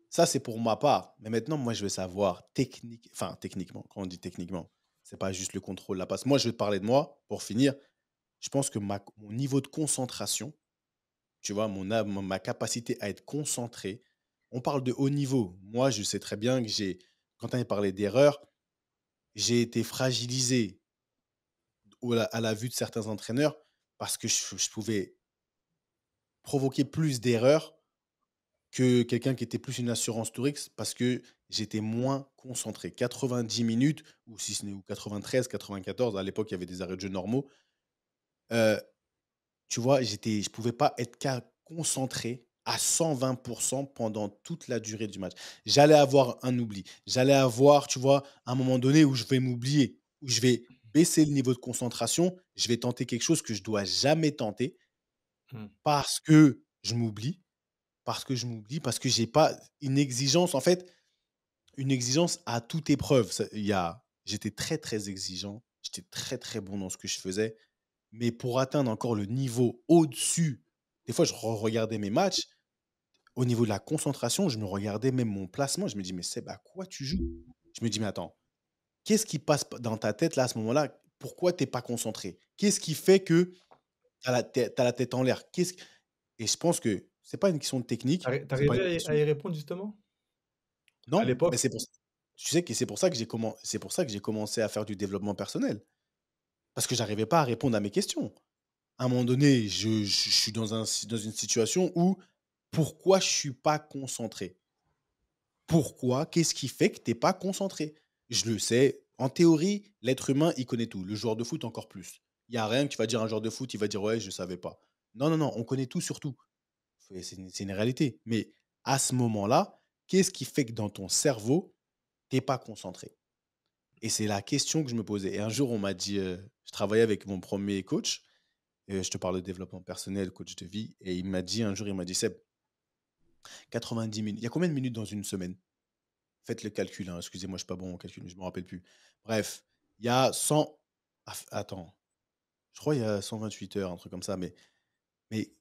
ça, c'est pour ma part. Mais maintenant, moi, je veux savoir techniquement, quand on dit techniquement, c'est pas juste le contrôle, la passe. Moi, je vais te parler de moi pour finir. Je pense que mon niveau de concentration, tu vois, ma capacité à être concentré, on parle de haut niveau. Moi, je sais très bien que quand on a parlé d'erreur, j'ai été fragilisé à la vue de certains entraîneurs parce que je pouvais provoquer plus d'erreurs que quelqu'un qui était plus une assurance Tourix parce que j'étais moins concentré. 90 minutes, ou si ce n'est ou 93, 94, à l'époque, il y avait des arrêts de jeu normaux. euh, Tu vois, je pouvais pas être concentré à 120% pendant toute la durée du match. J'allais avoir un oubli. J'allais avoir, tu vois, un moment donné où je vais m'oublier, où je vais baisser le niveau de concentration, je vais tenter quelque chose que je dois jamais tenter Mmh. parce que je m'oublie, parce que j'ai pas une exigence, en fait, une exigence à toute épreuve. J'étais très, très exigeant. J'étais très, très bon dans ce que je faisais. Mais pour atteindre encore le niveau au-dessus, des fois, je regardais mes matchs. Au niveau de la concentration, je me regardais même mon placement. Je me dis, mais Seb, à quoi tu joues? Je me dis, mais attends, qu'est-ce qui passe dans ta tête là à ce moment-là? Pourquoi tu n'es pas concentré? Qu'est-ce qui fait que tu as la tête en l'air? Et je pense que c'est pas une question de technique. Tu C'est pas une arrivais question. à y répondre justement? À Non, mais l'époque? tu sais que c'est pour ça que c'est pour ça que j'ai commencé à faire du développement personnel. Parce que j'arrivais pas à répondre à mes questions. À un moment donné, je suis dans une situation où pourquoi je suis pas concentré? Pourquoi? Qu'est-ce qui fait que tu es pas concentré? Je le sais, en théorie, l'être humain, il connaît tout. Le joueur de foot, encore plus. Il y a rien que tu vas dire à un joueur de foot, il va dire: «Ouais, je savais pas». Non, non, non, on connaît tout sur tout. C'est une réalité. Mais à ce moment-là, qu'est-ce qui fait que dans ton cerveau, tu es pas concentré? Et c'est la question que je me posais. Et un jour, on m'a dit, je travaillais avec mon premier coach, je te parle de développement personnel, coach de vie, et il m'a dit un jour, il m'a dit: «Seb, 90 minutes, il y a combien de minutes dans une semaine?» Faites le calcul, hein, excusez-moi, je suis pas bon au calcul, je me rappelle plus. Bref, il y a 100. Attends, je crois qu'il y a 128 heures, un truc comme ça, mais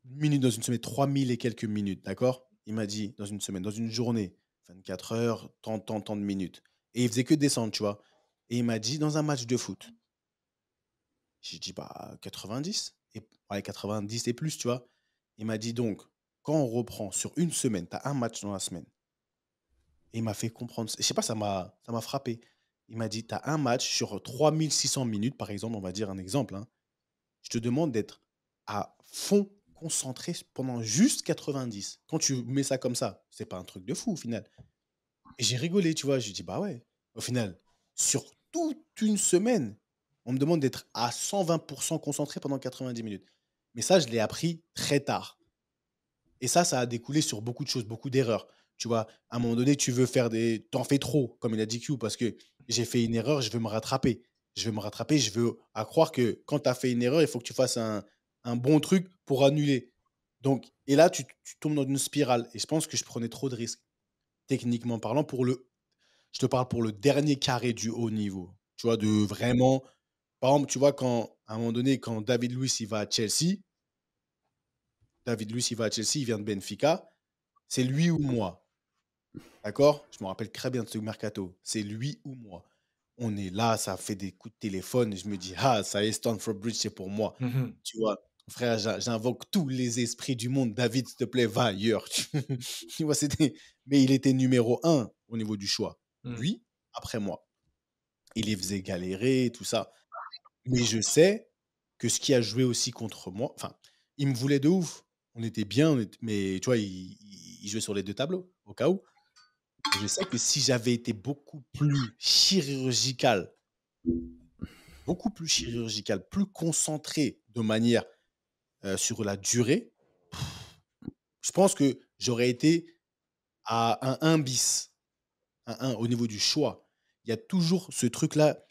minutes dans une semaine, 3000 et quelques minutes, d'accord? Il m'a dit dans une semaine, dans une journée, 24 heures, tant de minutes. Et il faisait que descendre, tu vois. Et il m'a dit dans un match de foot. J'ai dit, bah, 90. Et, ouais, 90 et plus, tu vois. Il m'a dit donc, quand on reprend sur une semaine, tu as un match dans la semaine. Et il m'a fait comprendre. Je sais pas, ça m'a frappé. Il m'a dit, tu as un match sur 3600 minutes, par exemple, on va dire un exemple, hein. Je te demande d'être à fond concentré pendant juste 90. Quand tu mets ça comme ça, c'est pas un truc de fou au final. Et j'ai rigolé, tu vois. J'ai dit, bah ouais. Au final, sur toute une semaine, on me demande d'être à 120% concentré pendant 90 minutes. Mais ça, je l'ai appris très tard. Et ça a découlé sur beaucoup de choses, beaucoup d'erreurs. Tu vois, à un moment donné, tu veux faire des. T'en fais trop, comme il a dit Q, parce que j'ai fait une erreur, je veux me rattraper. Je veux me rattraper, je veux à croire que quand tu as fait une erreur, il faut que tu fasses un bon truc pour annuler. Donc, et là, tu tombes dans une spirale. Et je pense que je prenais trop de risques, techniquement parlant, je te parle pour le dernier carré du haut niveau. Tu vois, de vraiment. Par exemple, tu vois, à un moment donné, quand David Luiz il va à Chelsea, il vient de Benfica, c'est lui ou moi. D'accord? Je me rappelle très bien de ce mercato. C'est lui ou moi. On est là, ça fait des coups de téléphone. Et je me dis, ah, ça y est, Stamford Bridge, c'est pour moi. Mhm. Tu vois, frère, j'invoque tous les esprits du monde. David, s'il te plaît, va ailleurs. Tu vois, mais il était numéro 1 au niveau du choix. Mm. Lui, après moi. Il les faisait galérer, tout ça. Mais je sais que ce qui a joué aussi contre moi, enfin, il me voulait de ouf. On était bien, mais tu vois, il jouait sur les deux tableaux, au cas où. Je sais que si j'avais été beaucoup plus chirurgical, plus concentré de manière sur la durée, je pense que j'aurais été à un 1 bis, un 1 au niveau du choix. Il y a toujours ce truc-là.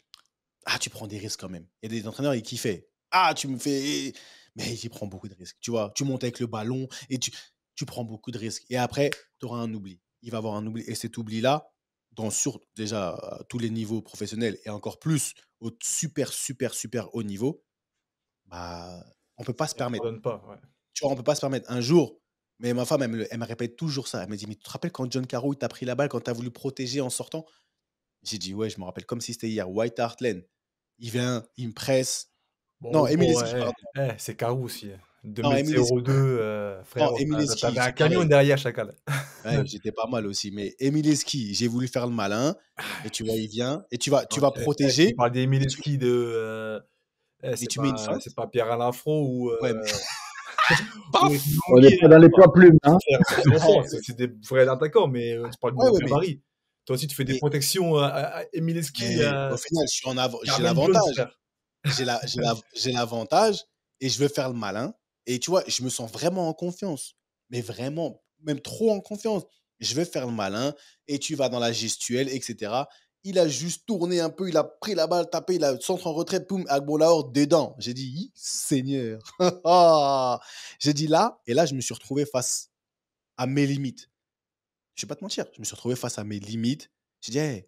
Ah, tu prends des risques quand même. Il y a des entraîneurs, ils kiffaient. Ah, tu me fais. Mais il prend beaucoup de risques. Tu vois, tu montes avec le ballon et tu prends beaucoup de risques. Et après, tu auras un oubli. Il va avoir un oubli. Et cet oubli-là, sur déjà tous les niveaux professionnels et encore plus au super, super, super haut niveau, bah, on peut pas se Ça permettre. pardonne pas, ouais. Tu vois, on peut pas se permettre. Un jour, mais ma femme, elle me répète toujours ça. Elle me dit, mais tu te rappelles quand John Caro, il t'a pris la balle, quand tu as voulu protéger en sortant? J'ai dit, ouais, je me rappelle comme si c'était hier. White Hart Lane. Il vient, il me presse. Non, Emile Bon, Esqui, ouais, pardon. c'est Carou aussi. Non, Emile Esqui. 2,02 m, Non, frérot. Emile Esqui, T'avais un c'est camion pareil. derrière, chacal. Ouais, j'étais pas mal aussi. Mais Emile Esqui, j'ai voulu faire le malin. Et tu vois, il vient. Et tu vas Tu protéger. parles des Et tu, Mileski et tu mets une feinte. c'est pas Pierre-Alain Fro Ouais, mais ou paf. On n'est Longhi, pas dans les poids plumes, hein. frère, Ouais, c'est des vrais attaquants, mais tu parles du ouais, même ouais, gabarit. Toi aussi, tu fais des mais, protections à Emileski, mais au final, j'ai Carmen Jones, l'avantage. frère. J'ai l'avantage et je veux faire le malin. Et tu vois, je me sens vraiment en confiance. Mais vraiment, même trop en confiance. Je vais faire le malin et tu vas dans la gestuelle, etc. Il a juste tourné un peu, il a pris la balle, tapé, il a centre en retrait, poum, Agbolaor dedans. J'ai dit, Seigneur. J'ai dit là, et là, je me suis retrouvé face à mes limites. Je ne vais pas te mentir, je me suis retrouvé face à mes limites. J'ai dit, hey.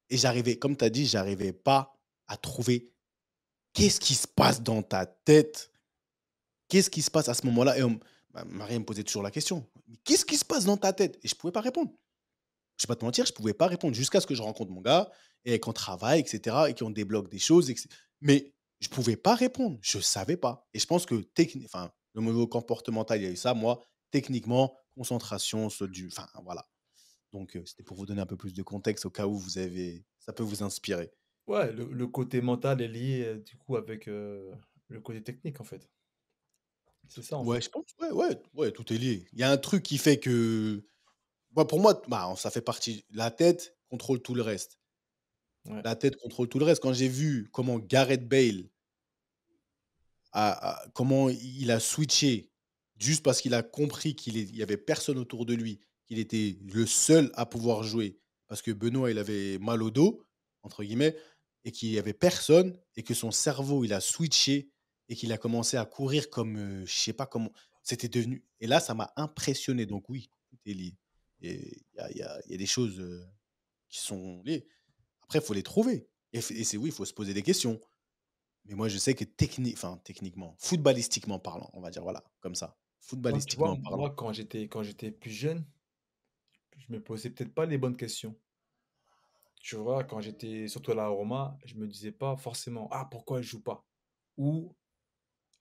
Et j'arrivais, comme tu as dit, j'arrivais pas à trouver qu'est-ce qui se passe dans ta tête. Qu'est-ce qui se passe à ce moment-là? Et Marie me posait toujours la question. Qu'est-ce qui se passe dans ta tête? Et je ne pouvais pas répondre. Je ne vais pas te mentir, je ne pouvais pas répondre jusqu'à ce que je rencontre mon gars et qu'on travaille, etc. Et qu'on débloque des choses. Mais je ne pouvais pas répondre. Je ne savais pas. Et je pense que le niveau comportemental, il y a eu ça. Moi, techniquement, concentration, enfin, voilà. Donc, c'était pour vous donner un peu plus de contexte au cas où ça peut vous inspirer. Ouais, le côté mental est lié, du coup, avec le côté technique, en fait. C'est ça, en Ouais, fait. je pense. Ouais, ouais, ouais, tout est lié. Il y a un truc qui fait que. Ouais, pour moi, bah, ça fait partie. La tête contrôle tout le reste. Ouais. La tête contrôle tout le reste. Quand j'ai vu comment Gareth Bale comment il a switché juste parce qu'il a compris il y avait personne autour de lui, qu'il était le seul à pouvoir jouer, parce que Benoît, il avait mal au dos, entre guillemets, et qu'il n'y avait personne, et que son cerveau, il a switché, et qu'il a commencé à courir comme, je sais pas comment, c'était devenu. Et là, ça m'a impressionné. Donc oui, tout est lié. Et il y a des choses qui sont liées. Après, il faut les trouver. Et c'est oui, il faut se poser des questions. Mais moi, je sais que techniquement, footballistiquement parlant, on va dire, voilà, comme ça. Moi, tu vois, Footballistiquement parlant. moi, quand j'étais plus jeune, je me posais peut-être pas les bonnes questions. Tu vois, quand j'étais surtout à la Roma, je me disais pas forcément, ah, pourquoi je joue pas? Ou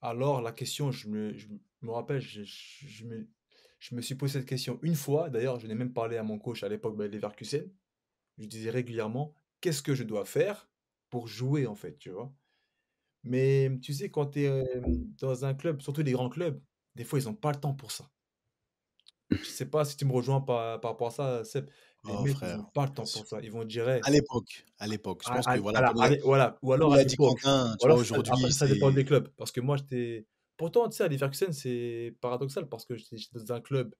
alors la question, me rappelle, je me suis posé cette question une fois. D'ailleurs, je n'ai même parlé à mon coach à l'époque, bah, Leverkusen. Je lui disais régulièrement, qu'est-ce que je dois faire pour jouer, en fait, tu vois? Mais tu sais, quand tu es dans un club, surtout les grands clubs, des fois, ils n'ont pas le temps pour ça. Je sais pas si tu me rejoins par rapport à ça, Seb. Les Oh, mecs, ils frère. n'ont pas le temps pour ça. Ils vont dire, hey, À l'époque. Je pense que voilà, voilà. Ou alors comme à l'a dit l'époque. Quentin, Ou tu vois, alors aujourd'hui, après, ça dépend des c'est. clubs. Parce que moi, j'étais. Pourtant, tu sais, à Leverkusen, c'est paradoxal parce que j'étais dans un club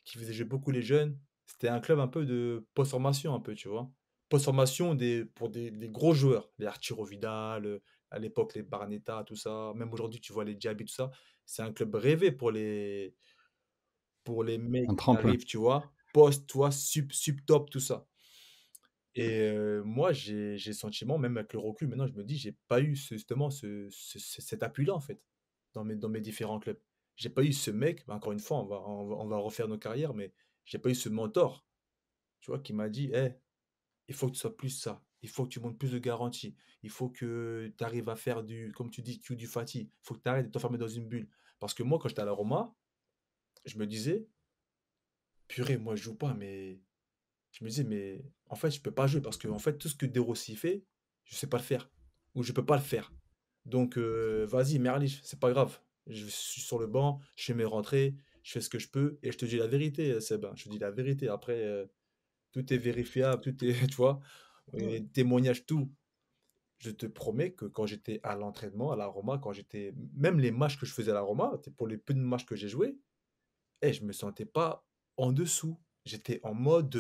qui faisait jouer beaucoup les jeunes. C'était un club un peu de post-formation, un peu, tu vois. Post-formation pour des gros joueurs. Les Arturo Vidal, à l'époque, les Barnetta, tout ça. Même aujourd'hui, tu vois les Diaby, tout ça. C'est un club rêvé pour les mecs Un qui tremplin. arrivent, tu vois. Post, tu vois, sub top, tout ça. Et moi, j'ai le sentiment, même avec le recul, maintenant, je me dis, j'ai pas eu justement cet appui-là, en fait, dans mes différents clubs. J'ai pas eu ce mec, bah, encore une fois, on va refaire nos carrières, mais j'ai pas eu ce mentor, tu vois, qui m'a dit, hey, il faut que tu sois plus ça, il faut que tu montes plus de garantie, il faut que tu arrives à faire comme tu dis, du fati, il faut que tu arrêtes de t'enfermer dans une bulle. Parce que moi, quand j'étais à la Roma, je me disais, purée, moi, je joue pas, mais je me disais, mais en fait, je peux pas jouer parce que en fait, tout ce que De Rossi fait, je sais pas le faire. Ou je peux pas le faire. Donc, vas-y, Merlich, c'est pas grave. Je suis sur le banc, je fais mes rentrées, je fais ce que je peux. Et je te dis la vérité, Seb, hein, je te dis la vérité. Après, tout est vérifiable, tout est, tu vois, Ouais. témoignage, tout. Je te promets que quand j'étais à l'entraînement, à la Roma, même les matchs que je faisais à la Roma, pour les peu de matchs que j'ai joués, je me sentais pas en dessous. J'étais en mode,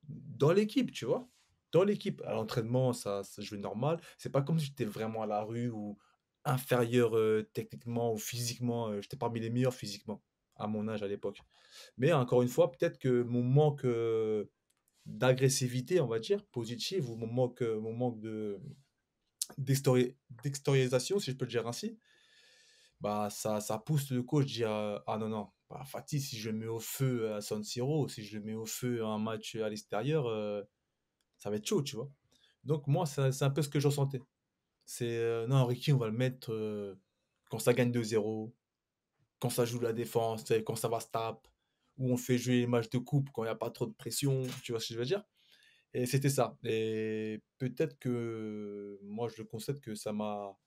dans l'équipe, tu vois? Dans l'équipe. À l'entraînement, ça jouait normal. C'est pas comme si j'étais vraiment à la rue ou inférieur, techniquement ou physiquement, j'étais parmi les meilleurs physiquement, à mon âge à l'époque. Mais encore une fois, peut-être que mon manque, d'agressivité, on va dire, positive ou mon manque d'extériorisation, si je peux le dire ainsi, bah, ça pousse le coach dire, «Ah non, non, bah, Fati, si je le mets au feu à San Siro, si je le mets au feu à un match à l'extérieur, ça va être chaud», tu vois? Donc moi, c'est un peu ce que je ressentais. C'est, non, Ricky, on va le mettre, quand ça gagne 2-0, quand ça joue la défense, tu sais, quand ça va se tape, où on fait jouer les matchs de coupe quand il y a pas trop de pression, tu vois ce que je veux dire? Et c'était ça. Et peut-être que moi, je le constate que ça m'a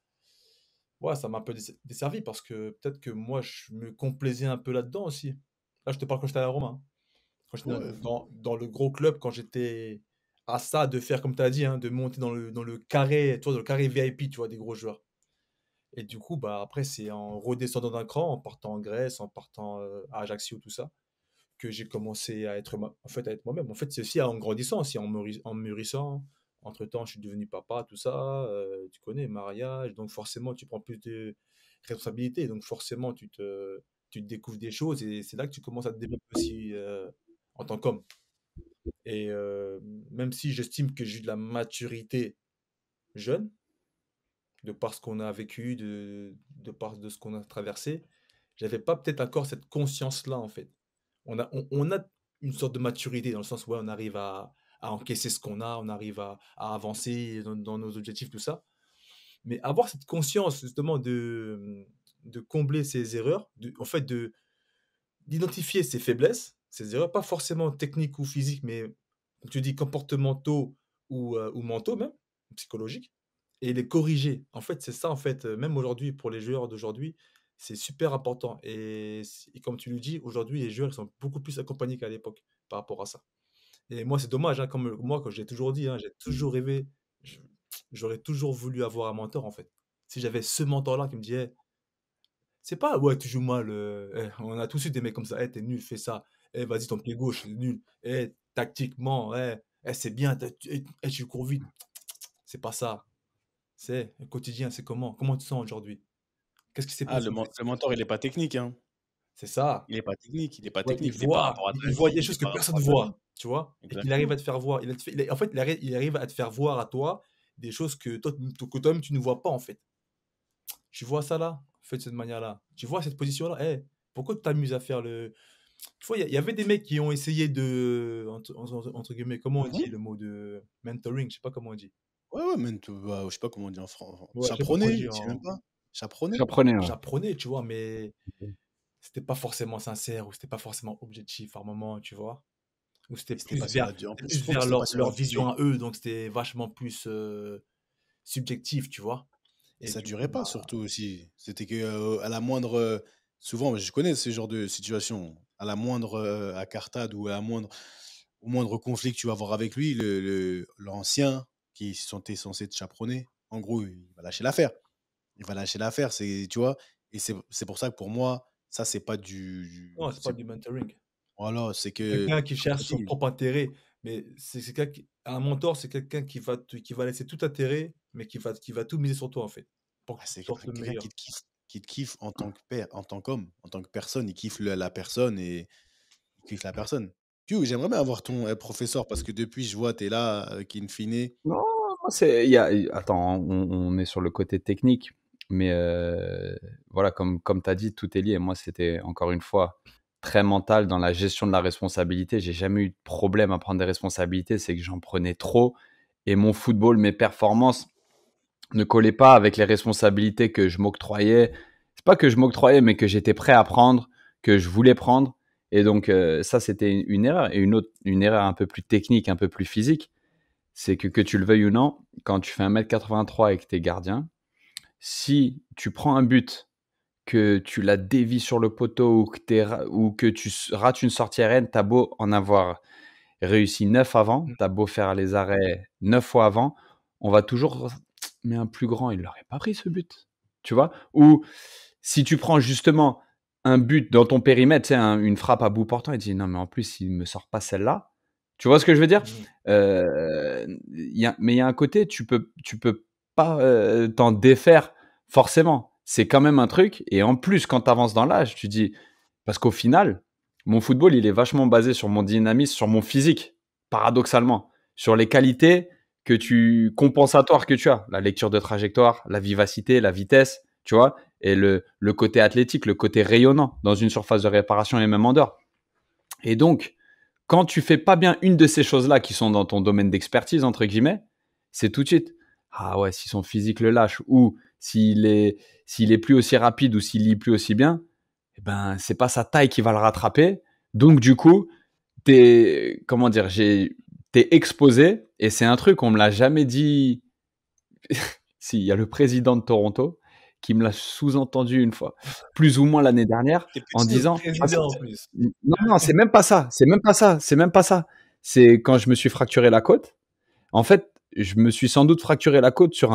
un peu desservi parce que peut-être que moi, je me complaisais un peu là-dedans aussi. Là, je te parle quand j'étais à la Roma, hein. Quand j'étais Ouais. dans le gros club, quand j'étais à ça de faire comme tu as dit, hein, de monter dans le carré, tu vois, dans le carré VIP, tu vois, des gros joueurs. Et du coup, bah, après, c'est en redescendant d'un cran, en partant en Grèce, en partant à Ajaccio, tout ça, que j'ai commencé à être, en fait, à être moi-même. En fait, c'est aussi en grandissant, aussi en mûrissant. Entre-temps, je suis devenu papa, tout ça, tu connais, mariage, donc forcément, tu prends plus de responsabilités, donc forcément, tu te découvres des choses et c'est là que tu commences à te développer aussi en tant qu'homme. Et même si j'estime que j'ai eu de la maturité jeune, de par ce qu'on a vécu, de par de ce qu'on a traversé, j'avais pas peut-être encore cette conscience-là, en fait. On a une sorte de maturité dans le sens où ouais, on arrive à encaisser ce qu'on a, on arrive à avancer dans nos objectifs, tout ça. Mais avoir cette conscience, justement, de combler ses erreurs, en fait, d'identifier ses faiblesses, ses erreurs, pas forcément techniques ou physiques, mais, comme tu dis, comportementaux ou mentaux même, psychologiques, et les corriger. En fait, c'est ça, en fait, même aujourd'hui, pour les joueurs d'aujourd'hui, c'est super important. Et comme tu le dis, aujourd'hui, les joueurs ils sont beaucoup plus accompagnés qu'à l'époque par rapport à ça. Et moi, c'est dommage, hein, comme moi, comme j'ai toujours dit, hein, j'ai toujours rêvé, je- j'aurais toujours voulu avoir un mentor, en fait. Si j'avais ce mentor-là qui me disait, c'est pas, ouais, tu joues mal. On a tous eu des mecs comme ça. T'es nul, fais ça. Vas-y, ton pied gauche, c'est nul. Tactiquement, c'est bien. Tu cours vite. C'est pas ça. C'est le quotidien, c'est comment? Comment tu te sens aujourd'hui? Qu'est-ce qui s'est Ah, passé en fait? le mentor, il est pas technique, hein. C'est ça. Il est pas technique, il est pas Ouais, il technique. C'est par voit, rapport à ta il voit vie, des c'est choses que par personne rapport à ta vie. voit, tu vois? Et qu'il arrive Exactement. à te faire voir. En fait, il arrive à te faire voir à toi des choses que toi-même tu ne vois pas en fait. Tu vois ça là? Fais de cette manière-là. Tu vois cette position-là? Pourquoi tu t'amuses à faire le. Tu vois, il y avait des mecs qui ont essayé entre guillemets, comment on dit Mhm. le mot de mentoring? Je sais pas comment on dit. Ouais, ouais, mais bah, je sais pas comment on dit en français. Ouais, je sais pas comment on Chaperonner, dit je sais même pas. Chaperonner? J'apprenais, ouais. j'apprenais, tu vois, mais c'était pas forcément sincère ou c'était pas forcément objectif par moment, tu vois? Ou c'était Et c'était plus pas sur vers la durée. En c'était plus, je plus trouve que vers c'était pas leur sur la leur vision durée. à eux, donc c'était vachement plus, subjectif, tu vois? Et Et ça du coup, durait pas bah surtout aussi. C'était que à la moindre, souvent, je connais ce genre de situation. À la moindre accartade ou au moindre conflit que tu vas avoir avec lui, l'ancien qui est censé te chaperonner, en gros, il va lâcher l'affaire. Il va lâcher l'affaire, tu vois. Et c'est pour ça que pour moi, ça, c'est pas Non, c'est pas du mentoring. voilà, c'est C'est que, quelqu'un qui comme cherche tu son dit, propre intérêt, mais c'est quelqu'un un mentor, c'est quelqu'un qui va laisser tout intérêt, mais qui va tout miser sur toi, en fait, pour que tu c'est sortes le quelqu'un meilleur. qui te kiffe en tant que père, en tant qu'homme, en tant que personne. Il kiffe la personne et il kiffe la personne. J'aimerais bien avoir ton professeur parce que depuis, je vois, tu es là, in fine. Non, attends, on est sur le côté technique, mais voilà, comme tu as dit, tout est lié. Moi, c'était encore une fois très mental dans la gestion de la responsabilité. J'ai jamais eu de problème à prendre des responsabilités, c'est que j'en prenais trop et mon football, mes performances ne collaient pas avec les responsabilités que je m'octroyais. C'est pas que je m'octroyais, mais que j'étais prêt à prendre, que je voulais prendre. Et donc, ça, c'était une erreur. Et une erreur un peu plus technique, un peu plus physique, c'est que tu le veuilles ou non, quand tu fais 1m83 et que tu es gardien, si tu prends un but, que tu la dévies sur le poteau ou que tu rates une sortie aérienne, t'as beau en avoir réussi 9 avant, t'as beau faire les arrêts 9 fois avant, on va toujours... Mais un plus grand, il l'aurait pas pris ce but. Tu vois? Ou si tu prends justement un but dans ton périmètre, tu sais, une frappe à bout portant, et tu dis non, mais en plus, il me sort pas celle-là. Tu vois ce que je veux dire? Mmh. Mais il y a un côté, tu peux pas t'en défaire forcément. C'est quand même un truc. Et en plus, quand tu avances dans l'âge, tu dis, parce qu'au final, mon football, il est vachement basé sur mon dynamisme, sur mon physique, paradoxalement, sur les qualités compensatoires que tu as, la lecture de trajectoire, la vivacité, la vitesse, tu vois, et le côté athlétique, le côté rayonnant dans une surface de réparation et même en dehors. Et donc, quand tu fais pas bien une de ces choses-là qui sont dans ton domaine d'expertise, entre guillemets, c'est tout de suite, ah ouais, si son physique le lâche ou s'il est plus aussi rapide ou s'il lit plus aussi bien, eh ben, c'est pas sa taille qui va le rattraper. Donc, du coup, comment dire, t'es exposé et c'est un truc, on me l'a jamais dit. Si, il y a le président de Toronto qui me l'a sous-entendu une fois, plus ou moins l'année dernière, T'es en petit, Le disant, président, en plus. non, non, c'est même pas ça, c'est même pas ça, c'est même pas ça. C'est quand je me suis fracturé la côte. En fait, je me suis sans doute fracturé la côte sur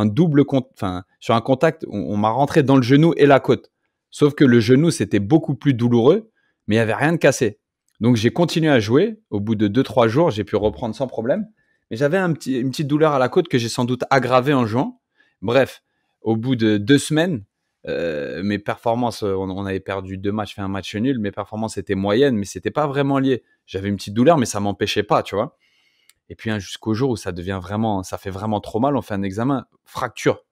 sur un contact. On m'a rentré dans le genou et la côte. Sauf que le genou, c'était beaucoup plus douloureux, mais il n'y avait rien de cassé. Donc, j'ai continué à jouer. Au bout de 2-3 jours, j'ai pu reprendre sans problème. Mais j'avais une petite douleur à la côte que j'ai sans doute aggravée en jouant. Bref, au bout de 2 semaines, mes performances, on avait perdu 2 matchs, fait un match nul. Mes performances étaient moyennes, mais c'était pas vraiment lié. J'avais une petite douleur, mais ça m'empêchait pas, tu vois. Et puis jusqu'au jour où ça fait vraiment trop mal, on fait un examen, fracture.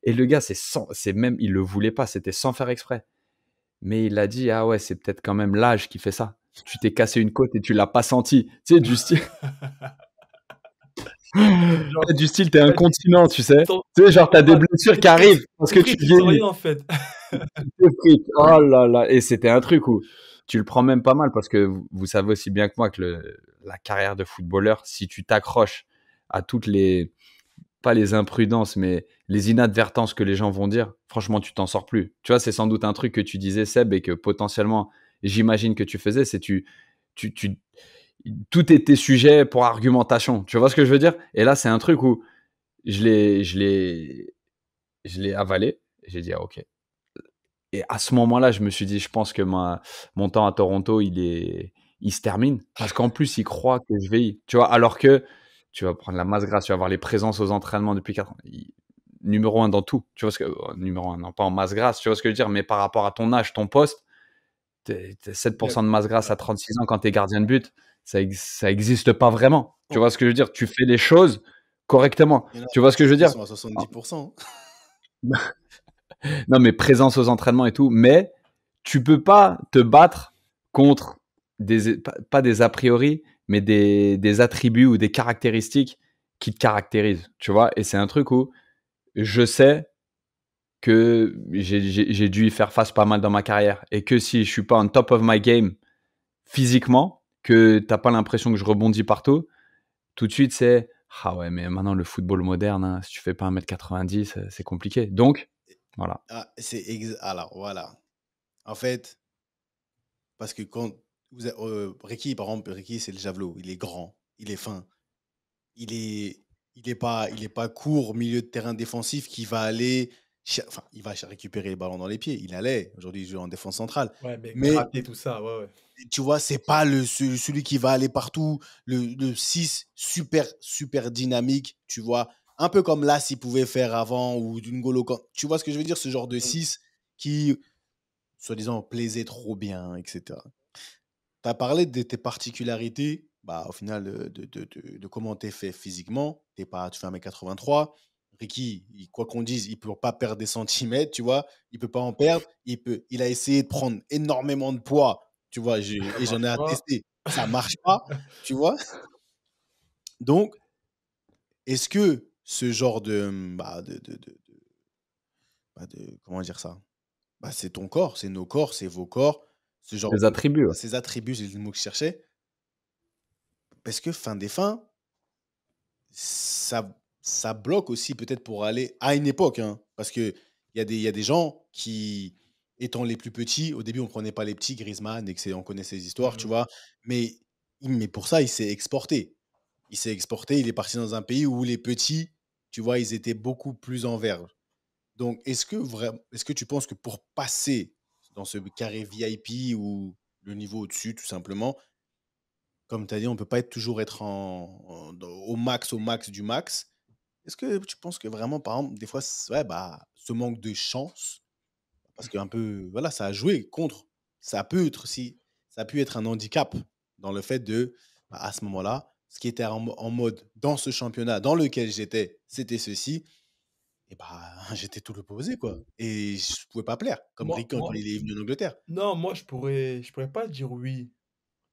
Et le gars, il le voulait pas, c'était sans faire exprès. Mais il a dit, ah ouais, c'est peut-être quand même l'âge qui fait ça. Tu t'es cassé une côte et tu l'as pas senti. Tu sais, du style, Genre, t'es vas-y, incontinent, tu sais. ton Tu sais, genre, t'as des normal, blessures tes qui frites arrivent parce tes que tu frites, ils sont vieillis. rien, en fait. Tes frites. Oh là là. Et c'était un truc où tu le prends même pas mal parce que vous savez aussi bien que moi que la carrière de footballeur, si tu t'accroches à toutes pas les imprudences, mais les inadvertences que les gens vont dire, franchement, tu t'en sors plus. Tu vois, c'est sans doute un truc que tu disais, Seb, et que potentiellement, j'imagine que tu faisais, c'est tu, tout était sujet pour argumentation. Tu vois ce que je veux dire? Et là, c'est un truc où je l'ai avalé. J'ai dit, ah, ok. Et à ce moment-là, je me suis dit, je pense que mon temps à Toronto, il se termine. Parce qu'en plus, il croit que je vais y. Tu vois, alors que tu vas prendre la masse grasse, tu vas avoir les présences aux entraînements depuis 4 ans. Numéro 1 dans tout. Tu vois ce que, numéro 1, non pas en masse grasse, tu vois ce que je veux dire, mais par rapport à ton âge, ton poste, t'es 7% de masse grasse à 36 ans quand t'es gardien de but, ça existe pas vraiment. Tu vois ce que je veux dire? Tu fais les choses correctement. Il y en a Tu vois ce que je veux qui dire? sont à 70%. Non, mais présence aux entraînements et tout. Mais tu peux pas te battre contre pas des a priori, mais des attributs ou des caractéristiques qui te caractérisent. Tu vois? Et c'est un truc où je sais que j'ai dû y faire face pas mal dans ma carrière. Et que si je suis pas on top of my game physiquement, que t'as pas l'impression que je rebondis partout, tout de suite c'est ah ouais, mais maintenant le football moderne, hein, si tu fais pas 1m90, c'est compliqué. Donc, voilà. Alors, voilà. En fait, parce que quand Ricky, par exemple, Ricky, c'est le javelot. Il est grand, il est fin. Il est, il est pas court au milieu de terrain défensif qui va aller, enfin, il va récupérer les ballons dans les pieds. Il allait. Aujourd'hui, il joue en défense centrale. Ouais, mais Mais gratter tout ça, ouais, ouais. tu vois, c'est pas celui qui va aller partout. Le 6 super, super dynamique. Tu vois, un peu comme là, s'il pouvait faire avant ou d'une Golo. Tu vois ce que je veux dire? Ce genre de Mm. 6 qui, soi-disant, plaisait trop bien, etc. Tu as parlé de tes particularités, bah, au final, de comment tu es fait physiquement. Tu fais 1m83. Ricky, quoi qu'on dise, il ne peut pas perdre des centimètres, tu vois. Il ne peut pas en perdre. Il a essayé de prendre énormément de poids, tu vois, Ça et j'en ai marche pas. attesté. Ça ne marche pas, tu vois. Donc, est-ce que ce genre comment dire ça? Bah, c'est ton corps, c'est nos corps, c'est vos corps. Ce genre Les attributs. Ouais. ces attributs, c'est le mot que je cherchais. Parce que fin des fins, ça bloque aussi peut-être pour aller à une époque, hein, parce qu'il y a des gens qui, étant les plus petits, au début on ne prenait pas les petits, Griezmann, on connaît ces histoires, tu Mhm. vois, mais pour ça il s'est exporté. Il s'est exporté, il est parti dans un pays où les petits, tu vois, ils étaient beaucoup plus en verve. Donc est-ce que tu penses que pour passer dans ce carré VIP ou le niveau au-dessus, tout simplement, comme tu as dit, on ne peut pas toujours être au max du max. Est-ce que tu penses que vraiment, par exemple, des fois, ouais, bah, ce manque de chance, parce que un peu, voilà, ça a joué contre, ça a pu être un handicap dans le fait de, bah, à ce moment-là, ce qui était en mode dans ce championnat dans lequel j'étais, c'était ceci, et bah, j'étais tout l'opposé, quoi. Et je ne pouvais pas plaire, comme Moi, Rick quand moi, il est venu en Angleterre. non, moi, je pourrais pas dire oui,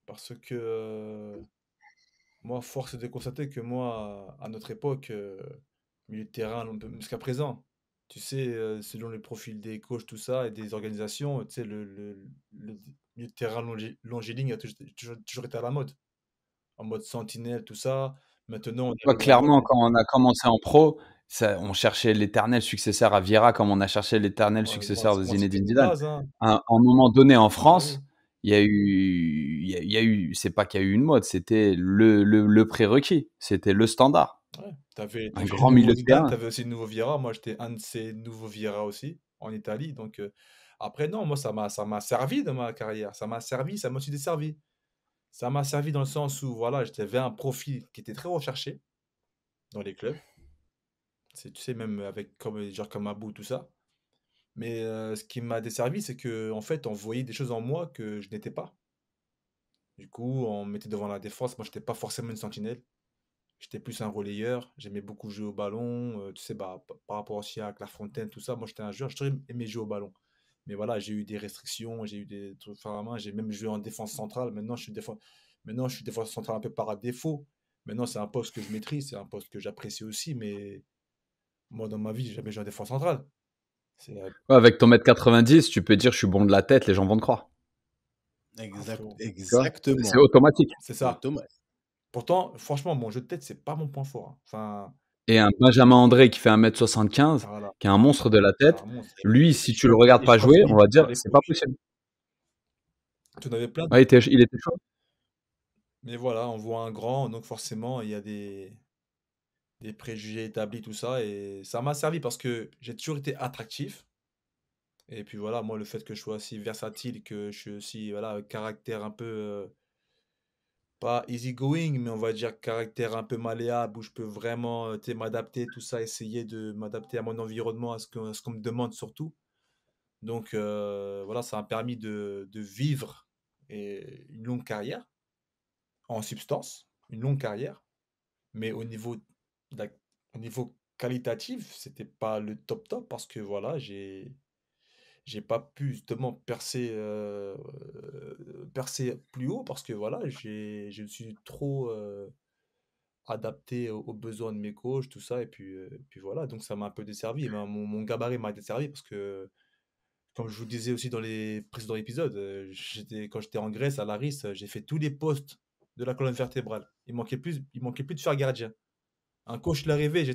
parce que moi, force est de constater que moi, à notre époque, milieu de terrain, jusqu'à présent, tu sais, selon le profil des coachs, tout ça, et des organisations, tu sais, le milieu de terrain longiligne a toujours été à la mode, en mode sentinelle, tout ça. Maintenant, on Ouais, arrive en mode. clairement, quand on a commencé en pro, on cherchait l'éternel successeur à Vieira comme on a cherché l'éternel Ouais, successeur de moi, c'était Zinedine une Zidane. base, hein. À un moment donné en Bah oui. France, c'est pas qu'il y a eu une mode, c'était le prérequis, c'était le standard. Ouais. T'avais, Un t'avais le grand nouveau milieu de Zidane, terrain. t'avais aussi le nouveau Vieira. Moi, j'étais un de ces nouveaux Vieira aussi, en Italie. Donc, après, non, moi, ça m'a servi dans ma carrière. Ça m'a servi, ça m'a aussi desservi. Ça m'a servi dans le sens où, voilà, j'avais un profil qui était très recherché dans les clubs. Tu sais, même avec comme, genre comme Abou, tout ça. Mais ce qui m'a desservi, c'est que en fait, on voyait des choses en moi que je n'étais pas. Du coup, on me mettait devant la défense. Moi, j'étais pas forcément une sentinelle. J'étais plus un relayeur. J'aimais beaucoup jouer au ballon. Tu sais, bah, par rapport aussi à Clairefontaine, tout ça, moi, j'étais un joueur. J'ai toujours aimé jouer au ballon. Mais voilà, j'ai eu des restrictions. J'ai eu des trucs à la main. J'ai même joué en défense centrale. Maintenant, je suis défense centrale un peu par défaut. Maintenant, c'est un poste que je maîtrise. C'est un poste que j'apprécie aussi. Mais moi, dans ma vie, j'ai jamais joué en défense centrale. C'est Ouais, avec ton mètre 90, tu peux dire je suis bon de la tête, les gens vont te croire. faux. Tu vois? C'est Exactement. automatique. C'est C'est ça. automatique. Pourtant, franchement, mon jeu de tête, c'est pas mon point fort, hein. Enfin, Et un Benjamin André qui fait 1m75, voilà. qui est un monstre de la C'est un tête, monstre. lui, si tu le regardes Et pas jouer, on Chouameni, va à dire c'est pas l'époque. possible. Tu en avais plein. Ouais, il était chaud. Mais voilà, on voit un grand, donc forcément, il y a des préjugés établis, tout ça. Et ça m'a servi parce que j'ai toujours été attractif. Et puis voilà, moi, le fait que je sois aussi versatile, que je suis aussi, voilà, un caractère un peu, pas easy-going, mais on va dire caractère un peu malléable, où je peux vraiment, tu sais, m'adapter, tout ça, essayer de m'adapter à mon environnement, à ce qu'on me demande surtout. Donc voilà, ça m'a permis de vivre une longue carrière en substance, une longue carrière, mais au niveau qualitatif, c'était pas le top top parce que voilà, j'ai pas pu justement percer plus haut parce que voilà, je me suis trop adapté aux besoins de mes coachs, tout ça, et puis voilà, donc ça m'a un peu desservi. Mon gabarit m'a desservi parce que comme je vous disais aussi dans les précédents épisodes, quand j'étais en Grèce, à Laris, j'ai fait tous les postes de la colonne vertébrale. Il manquait plus de faire gardien. Un coach l'arrivée, il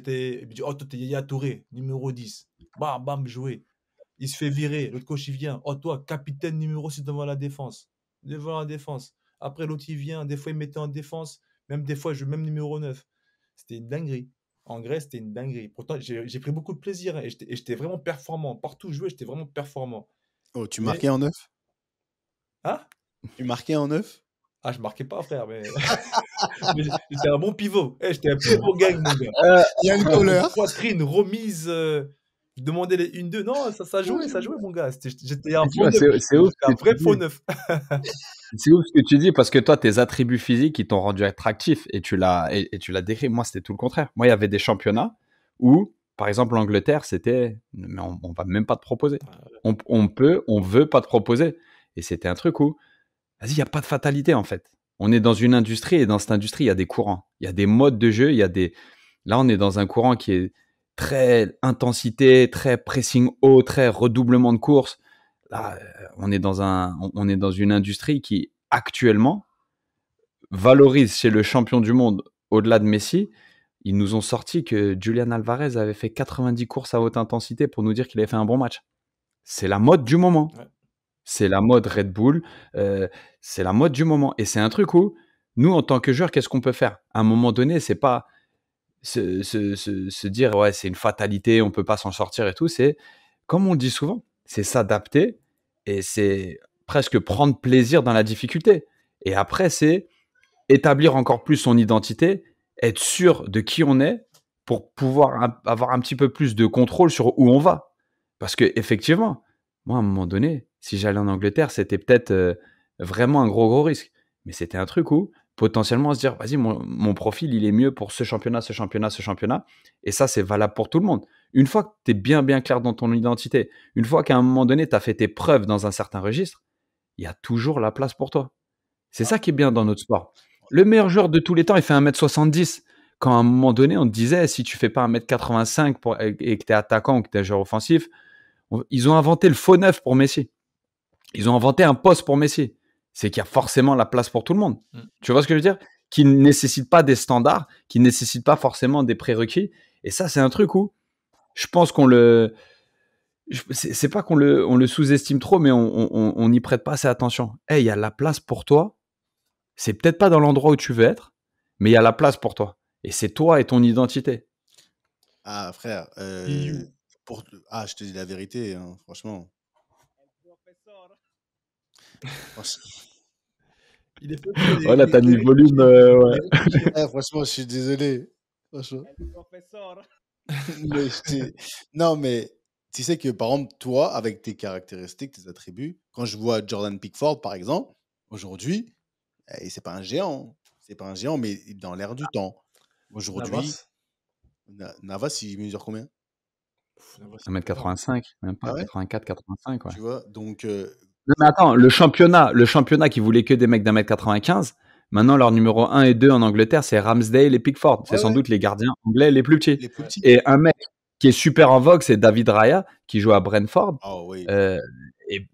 me dit, oh, toi, t'es Yaya Touré, numéro 10. Bam, bam, jouer. il se fait virer. L'autre coach, il vient. Oh, toi, capitaine numéro 6 devant la défense. Devant la défense. Après, l'autre, il vient. Des fois, il mettait en défense. Même des fois, je même numéro 9. C'était une dinguerie. En Grèce, c'était une dinguerie. Pourtant, j'ai pris beaucoup de plaisir, hein, et j'étais vraiment performant. Partout où je jouais, j'étais vraiment performant. Oh, tu Mais, marquais en 9? hein? Tu marquais en 9? Ah, je marquais pas, frère, mais, mais j'étais un bon pivot. Eh, j'étais un pivot gang, mon gars. Il y a une couleur. Poitrine, remise, je demandais les 1-2. Non, ça jouait, mon gars. J'étais un Tu faux vois, neuf. c'est ouf J'étais ce un que vrai tu faux dis. neuf. C'est ouf ce que tu dis parce que toi, tes attributs physiques, ils t'ont rendu attractif et tu l'as décrit. Moi, c'était tout le contraire. Moi, il y avait des championnats où, par exemple, l'Angleterre, c'était, mais on va même pas te proposer. On veut pas te proposer. Et c'était un truc où, vas-y, il n'y a pas de fatalité en fait. On est dans une industrie et dans cette industrie, il y a des courants. Il y a des modes de jeu. Là, on est dans un courant qui est très intensité, très pressing haut, très redoublement de course. Là, on est dans une industrie qui, actuellement, valorise chez le champion du monde, au-delà de Messi. Ils nous ont sorti que Julian Alvarez avait fait 90 courses à haute intensité pour nous dire qu'il avait fait un bon match. C'est la mode du moment. Ouais. C'est la mode Red Bull. C'est la mode du moment. Et c'est un truc où, nous, en tant que joueurs, qu'est-ce qu'on peut faire? À un moment donné, c'est pas se dire, ouais, c'est une fatalité, on peut pas s'en sortir et tout. C'est, comme on le dit souvent, c'est s'adapter et c'est presque prendre plaisir dans la difficulté. Et après, c'est établir encore plus son identité, être sûr de qui on est pour pouvoir avoir un petit peu plus de contrôle sur où on va. Parce que effectivement, moi, à un moment donné, si j'allais en Angleterre, c'était peut-être vraiment un gros risque. Mais c'était un truc où potentiellement se dire, vas-y, mon profil, il est mieux pour ce championnat, ce championnat, ce championnat. Et ça, c'est valable pour tout le monde. Une fois que tu es bien clair dans ton identité, une fois qu'à un moment donné, tu as fait tes preuves dans un certain registre, il y a toujours la place pour toi. C'est ça qui est bien dans notre sport. Le meilleur joueur de tous les temps, il fait 1m70. Quand à un moment donné, on te disait, si tu fais pas 1m85 et que tu es attaquant ou que tu es un joueur offensif, ils ont inventé le faux neuf pour Messi. Ils ont inventé un poste pour Messi. C'est qu'il y a forcément la place pour tout le monde. Tu vois ce que je veux dire? Qui ne nécessite pas des standards, qui ne nécessite pas forcément des prérequis. Et ça, c'est un truc où je pense qu'on le... C'est pas qu'on le sous-estime trop, mais on n'y prête pas assez attention. Hey, il y a la place pour toi. C'est peut-être pas dans l'endroit où tu veux être, mais il y a la place pour toi. Et c'est toi et ton identité. Ah, frère, You. je te dis la vérité, hein, franchement. Il est petit. Voilà, t'as mis le volume. Ouais. Franchement, je suis désolé. Franchement. Non, mais tu sais que, par exemple, toi, avec tes caractéristiques, tes attributs, quand je vois Jordan Pickford, par exemple, aujourd'hui, c'est pas un géant. C'est pas un géant, mais dans l'air du temps. Aujourd'hui, Navas, il mesure combien? 1m85, même pas, Ah ouais 84, 85, ouais. Tu vois, donc... Non, mais attends, le championnat qui voulait que des mecs d'1m95, maintenant leur numéro 1 et 2 en Angleterre, c'est Ramsdale et Pickford. C'est sans doute les gardiens anglais les plus petits. Les plus petits. Et un mec qui est super en vogue, c'est David Raya, qui joue à Brentford. Oh, oui. Et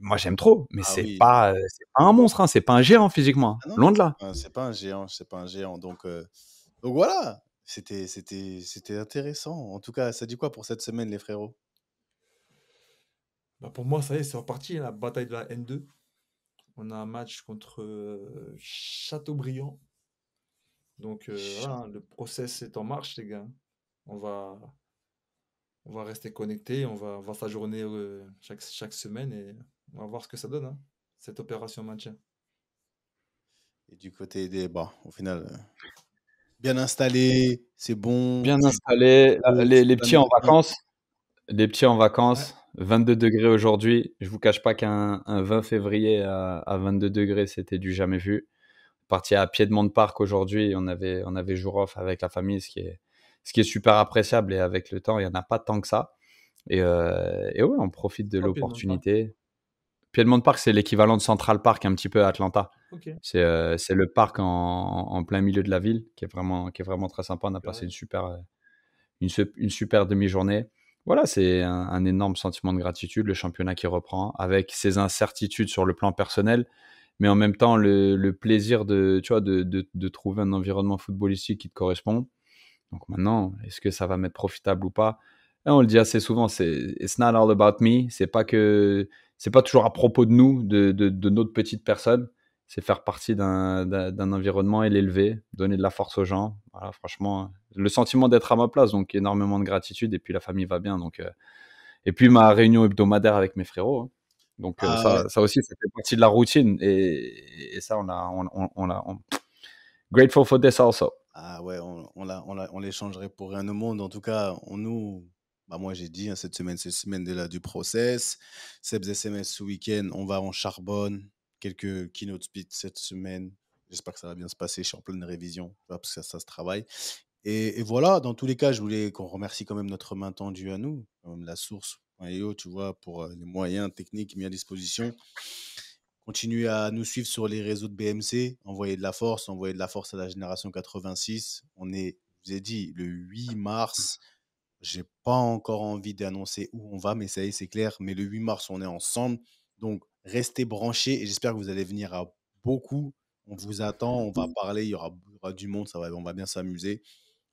moi, j'aime trop, mais Ah c'est oui. pas un monstre, hein, c'est pas un géant physiquement. Ah non, Loin de là. c'est pas un géant. Donc voilà, c'était intéressant. En tout cas, ça dit quoi pour cette semaine, les frérots? Bah, pour moi, ça y est, c'est reparti, la bataille de la N2. On a un match contre Châteaubriand. Donc voilà, le process est en marche, les gars. On va rester connectés, on va voir sa journée chaque semaine et on va voir ce que ça donne, hein, cette opération maintien. Et du côté des... Bon, au final, bien installé, c'est bon. Bien installé, les petits en vacances. Les petits en vacances, 22 degrés aujourd'hui. Je vous cache pas qu'un 20 février à 22 degrés, c'était du jamais vu. Parti à Piedmont Park aujourd'hui, on avait jour off avec la famille, ce qui est super appréciable, et avec le temps, il n'y en a pas tant que ça. Et ouais, on profite de l'opportunité. Piedmont Park, c'est l'équivalent de Central Park un petit peu à Atlanta. Okay. C'est le parc en plein milieu de la ville qui est vraiment très sympa. On a passé une super demi-journée. Voilà, c'est un énorme sentiment de gratitude, le championnat qui reprend, avec ses incertitudes sur le plan personnel, mais en même temps le plaisir de trouver un environnement footballistique qui te correspond. Donc maintenant, est-ce que ça va m'être profitable ou pas? Là, on le dit assez souvent, c'est it's not all about me. C'est pas toujours à propos de nous, de notre petite personne. C'est faire partie d'un environnement et l'élever, donner de la force aux gens. Voilà, franchement, le sentiment d'être à ma place, donc énormément de gratitude. Et puis la famille va bien, donc et puis ma réunion hebdomadaire avec mes frérots, hein. Donc Ah ouais. ça aussi, ça fait partie de la routine. Et ça, grateful for this also. Ah ouais, on l'échangerait pour rien au monde. En tout cas, moi j'ai dit, hein, cette semaine, c'est la semaine du process. Seb's SMS ce week-end, on va en charbonne. Quelques keynote speech cette semaine. J'espère que ça va bien se passer. Je suis en pleine révision, tu vois, parce que ça se travaille. Et voilà, dans tous les cas, je voulais qu'on remercie quand même notre main tendue à nous, quand même la source.io, tu vois, pour les moyens techniques mis à disposition. Continuez à nous suivre sur les réseaux de BMC, envoyez de la force à la génération 86. Je vous ai dit, le 8 mars, j'ai pas encore envie d'annoncer où on va, mais ça y est, c'est clair. Mais le 8 mars, on est ensemble. Donc, restez branchés et j'espère que vous allez venir à beaucoup. On vous attend, on va parler, il y aura du monde, on va bien s'amuser.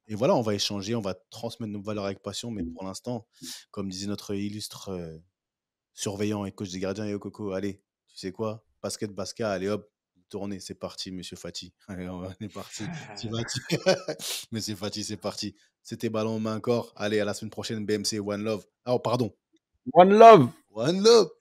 Et voilà, on va échanger, on va transmettre nos valeurs avec passion. Mais pour l'instant, comme disait notre illustre surveillant et coach des gardiens, Yo Coco, allez, tu sais quoi? Basket, allez hop, tournez, c'est parti, monsieur Fati. Allez, on est parti. C'est Fati. Monsieur Fati, c'est parti. C'était Ballon main corps. Allez, à la semaine prochaine, BMC One Love. Oh, pardon. One love. One Love.